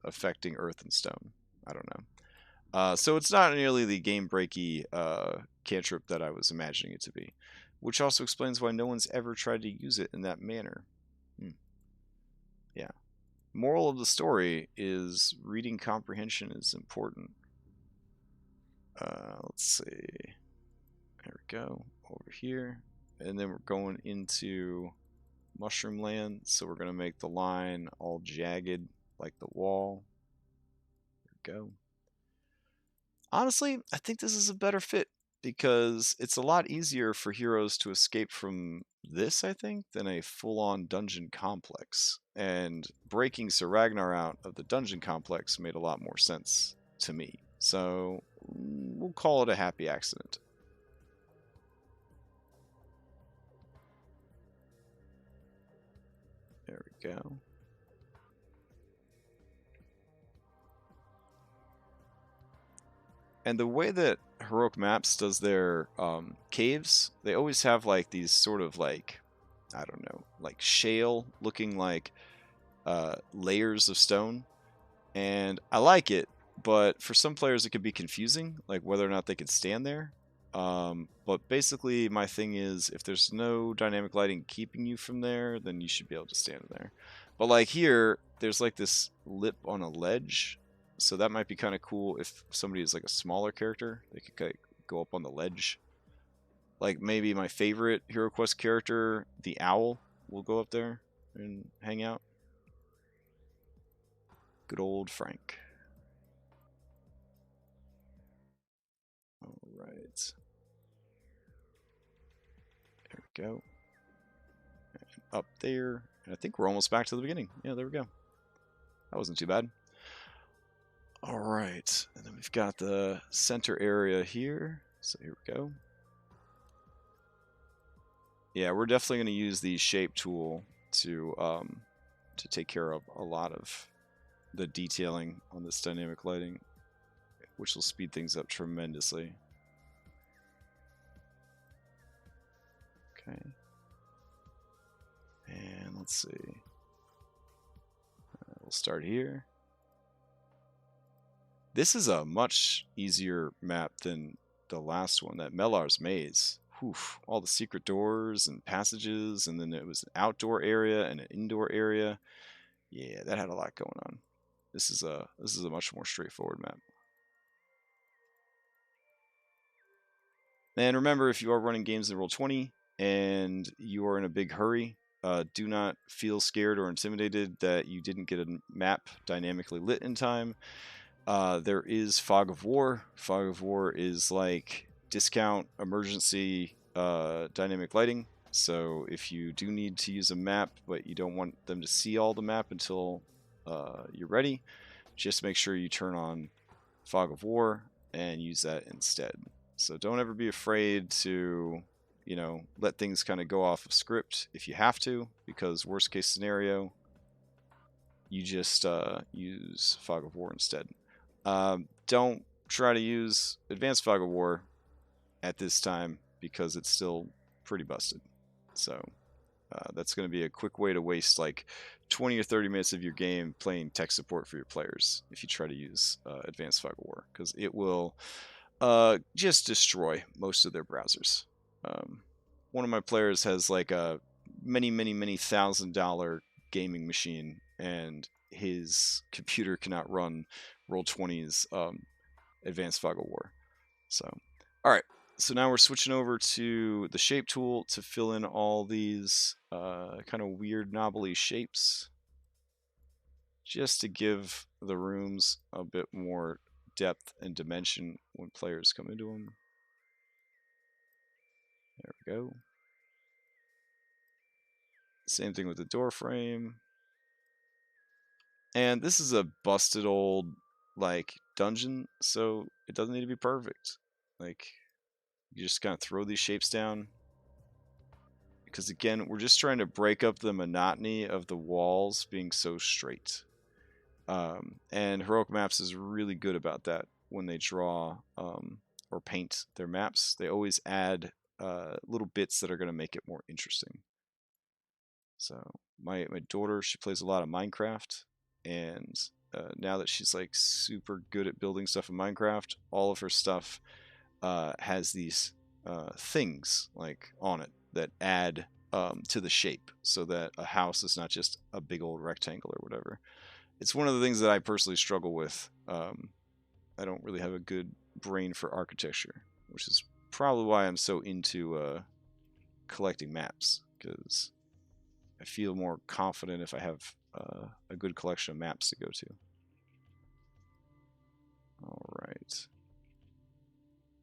affecting earth and stone. I don't know. So it's not nearly the game-breaky cantrip that I was imagining it to be, which also explains why no one's ever tried to use it in that manner. Yeah. Moral of the story is reading comprehension is important. Let's see. There we go. Over here. And then we're going into Mushroom Land, so we're going to make the line all jagged like the wall. There we go. Honestly, I think this is a better fit, because it's a lot easier for heroes to escape from this, I think, than a full-on dungeon complex. And breaking Sir Ragnar out of the dungeon complex made a lot more sense to me. So we'll call it a happy accident. There we go. And the way that Heroic Maps does their caves, they always have like these sort of like, I don't know, like shale looking like layers of stone. And I like it, but for some players it could be confusing, like whether or not they could stand there. But basically my thing is, if there's no dynamic lighting keeping you from there, then you should be able to stand there. But like here, there's like this lip on a ledge, so that might be kind of cool if somebody is like a smaller character. They could go up on the ledge. Like maybe my favorite HeroQuest character, the Owl, will go up there and hang out. Good old Frank. Alright. There we go. And up there. And I think we're almost back to the beginning. Yeah, there we go. That wasn't too bad. Alright. And then we've got the center area here. So here we go. Yeah, we're definitely going to use the shape tool to take care of a lot of the detailing on this dynamic lighting, which will speed things up tremendously. Okay. And let's see. We'll start here. This is a much easier map than the last one, that Melar's Maze. Whew, all the secret doors and passages, and then it was an outdoor area and an indoor area. Yeah, that had a lot going on. This is a much more straightforward map. And remember, if you are running games in Roll20 and you are in a big hurry, do not feel scared or intimidated that you didn't get a map dynamically lit in time. There is Fog of War. Fog of War is like discount emergency dynamic lighting. So if you do need to use a map, but you don't want them to see all the map until you're ready, just make sure you turn on Fog of War and use that instead. So don't ever be afraid to, you know, let things kind of go off of script if you have to, because worst case scenario, you just use Fog of War instead. Don't try to use Advanced Fog of War at this time because it's still pretty busted. So that's going to be a quick way to waste like 20 or 30 minutes of your game playing tech support for your players if you try to use Advanced Fog of War, because it will just destroy most of their browsers. One of my players has like a many $1,000 gaming machine, and his computer cannot run Roll20's Advanced Fog of War. So, all right. So now we're switching over to the shape tool to fill in all these kind of weird knobbly shapes, just to give the rooms a bit more depth and dimension when players come into them. There we go. Same thing with the door frame. And this is a busted old like dungeon, so it doesn't need to be perfect. Like, you just kind of throw these shapes down, because again, we're just trying to break up the monotony of the walls being so straight. And Heroic Maps is really good about that when they draw or paint their maps. They always add little bits that are going to make it more interesting. So my daughter, she plays a lot of Minecraft, and now that she's like super good at building stuff in Minecraft, all of her stuff has these things like on it that add to the shape, so that a house is not just a big old rectangle or whatever. It's one of the things that I personally struggle with. I don't really have a good brain for architecture, which is probably why I'm so into collecting maps, because I feel more confident if I have a good collection of maps to go to. All right.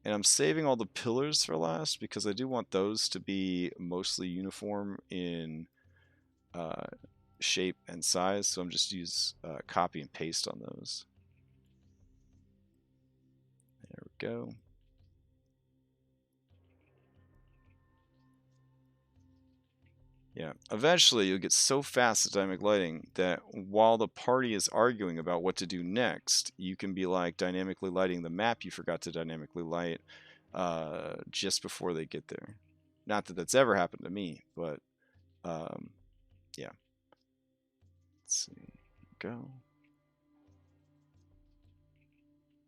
And I'm saving all the pillars for last because I do want those to be mostly uniform in shape and size, so I'm just use copy and paste on those. There we go. Yeah, eventually you'll get so fast at dynamic lighting that while the party is arguing about what to do next, you can be like dynamically lighting the map you forgot to dynamically light just before they get there. Not that that's ever happened to me, but yeah. Let's see. Go.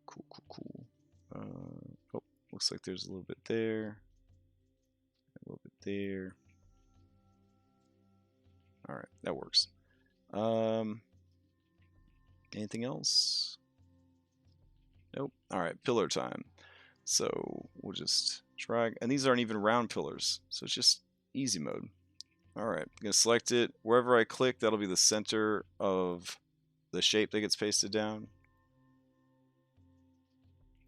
Cool. Oh, looks like there's a little bit there. A little bit there. Alright, that works. Anything else? Nope. Alright, pillar time. So we'll just drag, and these aren't even round pillars, so it's just easy mode. Alright, I'm going to select it. Wherever I click, that'll be the center of the shape that gets pasted down.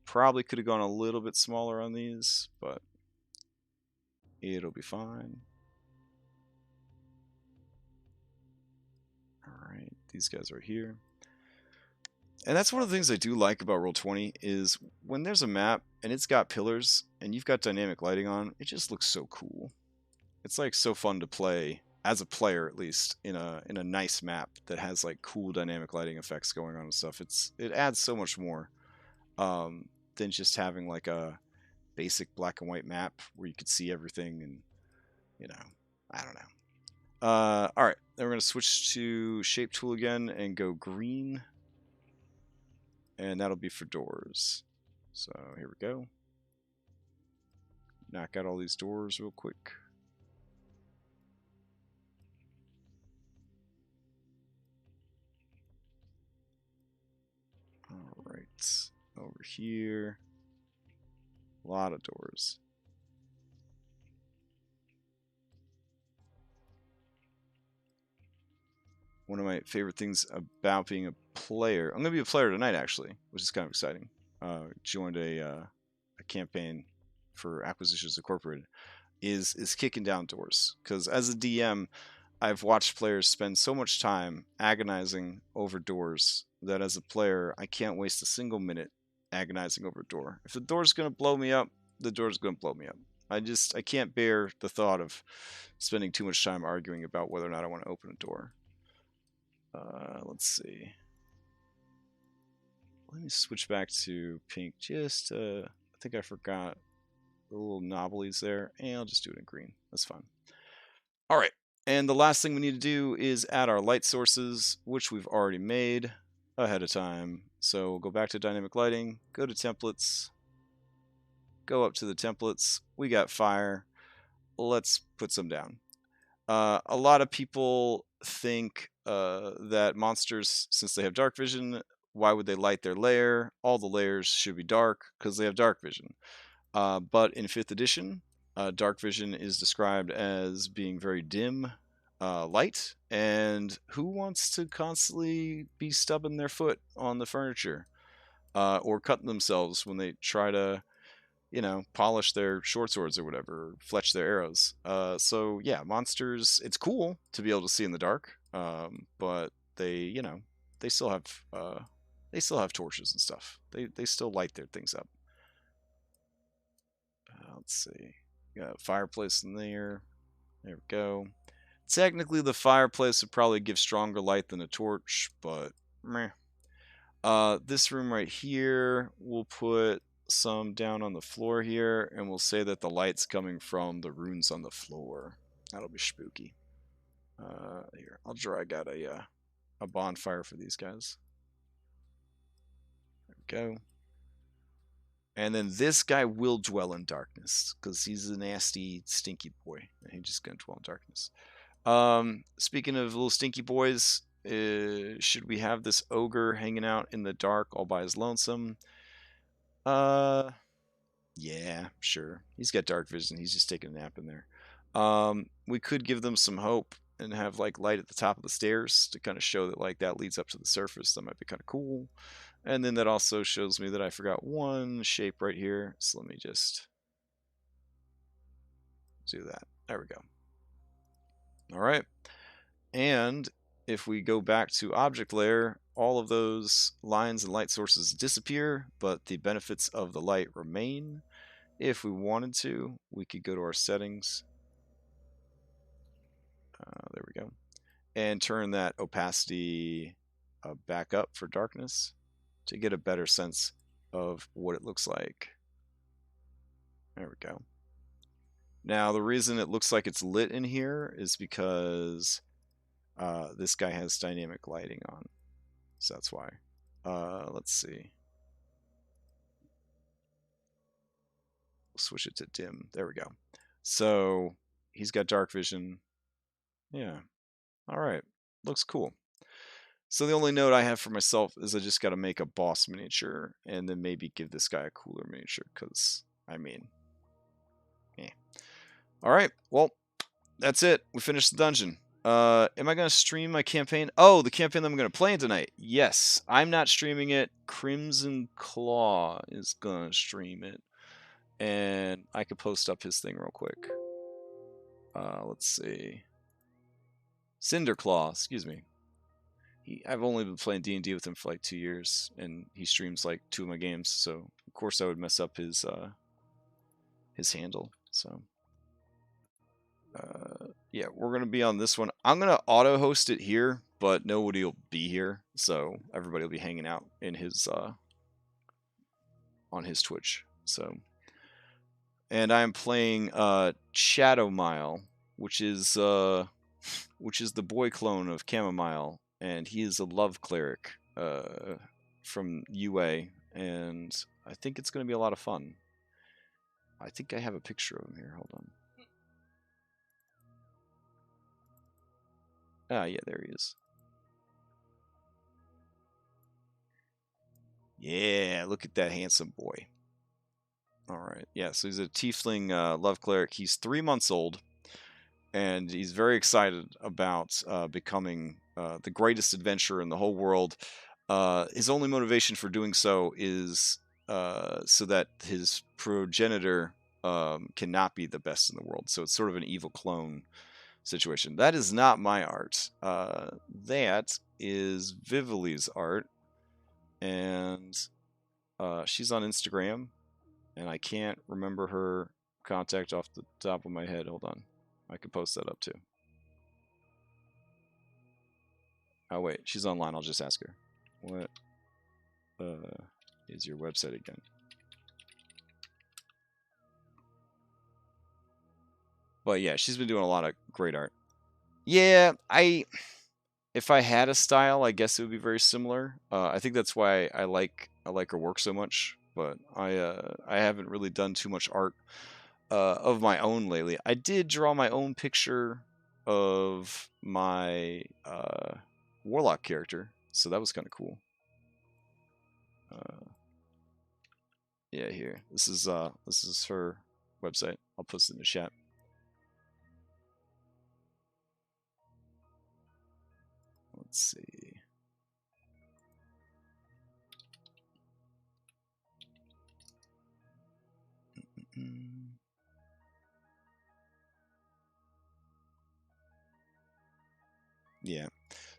Probably could have gone a little bit smaller on these, but it'll be fine. Alright, these guys are here. And that's one of the things I do like about Roll20 is when there's a map and it's got pillars and you've got dynamic lighting on, it just looks so cool. It's like so fun to play, as a player at least, in a nice map that has like cool dynamic lighting effects going on and stuff. It adds so much more than just having like a basic black and white map where you could see everything, and you know, I don't know. All right, then we're gonna switch to shape tool again and go green, and that'll be for doors. So here we go. Knock out all these doors real quick. All right, over here, a lot of doors. One of my favorite things about being a player, I'm going to be a player tonight actually, which is kind of exciting. Joined a campaign for Acquisitions Incorporated, is kicking down doors, because as a DM, I've watched players spend so much time agonizing over doors that as a player, I can't waste a single minute agonizing over a door. If the door's going to blow me up, the door's going to blow me up. I can't bear the thought of spending too much time arguing about whether or not I want to open a door. Let's see. Let me switch back to pink. Just, I think I forgot the little knobblies there, and I'll just do it in green. That's fine. All right, and the last thing we need to do is add our light sources, which we've already made ahead of time. So we'll go back to dynamic lighting, go to templates, go up to the templates. We got fire. Let's put some down. A lot of people think that monsters, since they have dark vision, why would they light their lair? All the layers should be dark because they have dark vision. But in 5th edition, dark vision is described as being very dim light, and who wants to constantly be stubbing their foot on the furniture or cutting themselves when they try to, you know, polish their short swords or whatever, or fletch their arrows. So yeah, monsters, it's cool to be able to see in the dark, but they, you know, they still have torches and stuff. They still light their things up. Let's see. Got a fireplace in there. There we go. Technically, the fireplace would probably give stronger light than a torch, but meh. This room right here, we'll put some down on the floor here, and we'll say that the light's coming from the runes on the floor. That'll be spooky. Here, I'll drag out a bonfire for these guys. There we go. And then this guy will dwell in darkness, because he's a nasty, stinky boy. And he's just going to dwell in darkness. Speaking of little stinky boys, should we have this ogre hanging out in the dark all by his lonesome? Yeah, sure. He's got dark vision. He's just taking a nap in there. We could give them some hope and have like light at the top of the stairs to kind of show that like that leads up to the surface. That might be kind of cool. And then that also shows me that I forgot one shape right here. So let me just do that. There we go. All right. And if we go back to object layer, all of those lines and light sources disappear, but the benefits of the light remain. If we wanted to, we could go to our settings. There we go. And turn that opacity back up for darkness to get a better sense of what it looks like. There we go. Now, the reason it looks like it's lit in here is because this guy has dynamic lighting on. So that's why. Let's see. We'll switch it to dim. There we go. So he's got dark vision. Yeah. All right. Looks cool. So the only note I have for myself is I just got to make a boss miniature and then maybe give this guy a cooler miniature because, I mean, All right. Well, that's it. We finished the dungeon. Am I going to stream my campaign? Oh, the campaign that I'm going to play in tonight. Yes. I'm not streaming it. Crimson Claw is going to stream it. And I could post up his thing real quick. Let's see. Cinderclaw, excuse me. I've only been playing D&D with him for like 2 years, and he streams like 2 of my games, so of course I would mess up his handle. So yeah, we're gonna be on this one. I'm gonna auto host it here, but nobody will be here, so everybody will be hanging out in his on his Twitch. So, and I'm playing Shadow Mile, which is the boy clone of Chamomile. And he is a love cleric from UA, and I think it's going to be a lot of fun. I think I have a picture of him here. Hold on. Ah, yeah, there he is. Yeah, look at that handsome boy. All right, yeah, so he's a tiefling love cleric. He's 3 months old, and he's very excited about becoming the greatest adventurer in the whole world. His only motivation for doing so is so that his progenitor cannot be the best in the world. So it's sort of an evil clone situation. That is not my art. That is Vivali's art, and she's on Instagram, and I can't remember her contact off the top of my head. Hold on, I could post that up too. Oh wait, she's online. I'll just ask her. What is your website again? But yeah, she's been doing a lot of great art. Yeah, if I had a style, I guess it would be very similar. I think that's why I like her work so much. But I haven't really done too much art of my own lately. I did draw my own picture of my Warlock character, so that was kind of cool. Yeah, here. This is her website. I'll post it in the chat. Let's see. Yeah.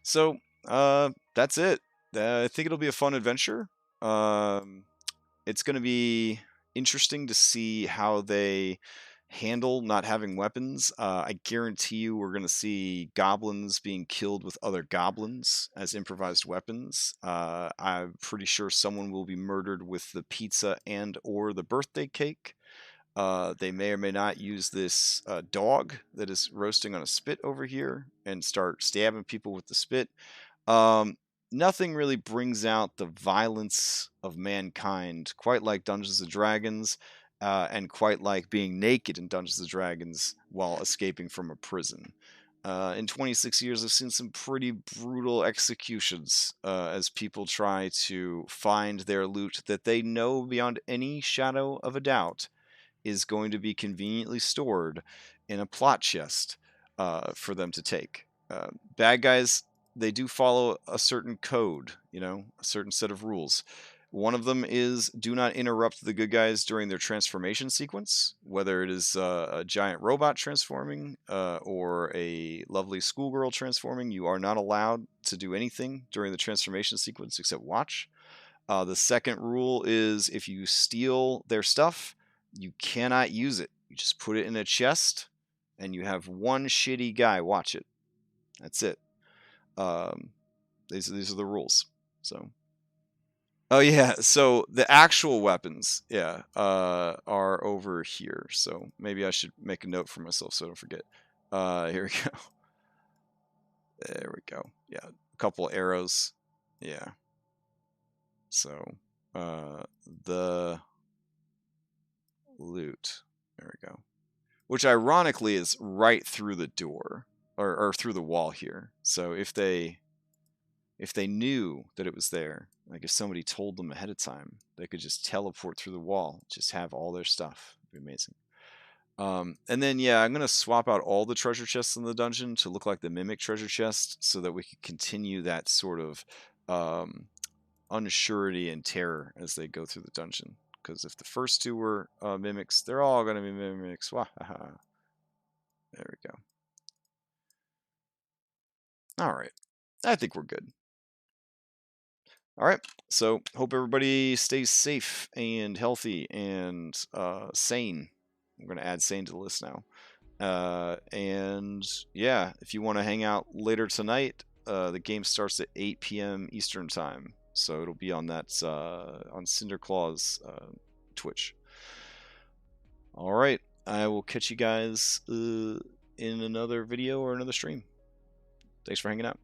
So, that's it. I think it'll be a fun adventure. It's going to be interesting to see how they handle not having weapons. I guarantee you we're going to see goblins being killed with other goblins as improvised weapons. I'm pretty sure someone will be murdered with the pizza and or the birthday cake. They may or may not use this dog that is roasting on a spit over here and start stabbing people with the spit. Nothing really brings out the violence of mankind quite like Dungeons and Dragons, and quite like being naked in Dungeons and Dragons while escaping from a prison. In 26 years, I've seen some pretty brutal executions as people try to find their loot that they know beyond any shadow of a doubt is going to be conveniently stored in a plot chest for them to take. Bad guys, they do follow a certain code, a certain set of rules. One of them is do not interrupt the good guys during their transformation sequence, whether it is a giant robot transforming or a lovely schoolgirl transforming. You are not allowed to do anything during the transformation sequence except watch. The second rule is if you steal their stuff, you cannot use it. You just put it in a chest, and you have one shitty guy watch it. That's it. These are the rules. So, oh yeah. So the actual weapons, yeah, are over here. So maybe I should make a note for myself so I don't forget. Here we go. There we go. Yeah, a couple arrows. Yeah. So, the loot. There we go. Which ironically is right through the door or through the wall here. So if they knew that it was there, like if somebody told them ahead of time, they could just teleport through the wall, just have all their stuff. It'd be amazing. And then yeah, I'm gonna swap out all the treasure chests in the dungeon to look like the mimic treasure chest, so that we can continue that sort of unsurety and terror as they go through the dungeon. Because if the first two were mimics, they're all going to be mimics. Wahaha. There we go. All right. I think we're good. All right. So hope everybody stays safe and healthy and sane. I'm going to add sane to the list now. And yeah, if you want to hang out later tonight, the game starts at 8 p.m. Eastern time. So it'll be on that on Cinderclaw's Twitch. All right, I will catch you guys in another video or another stream. Thanks for hanging out.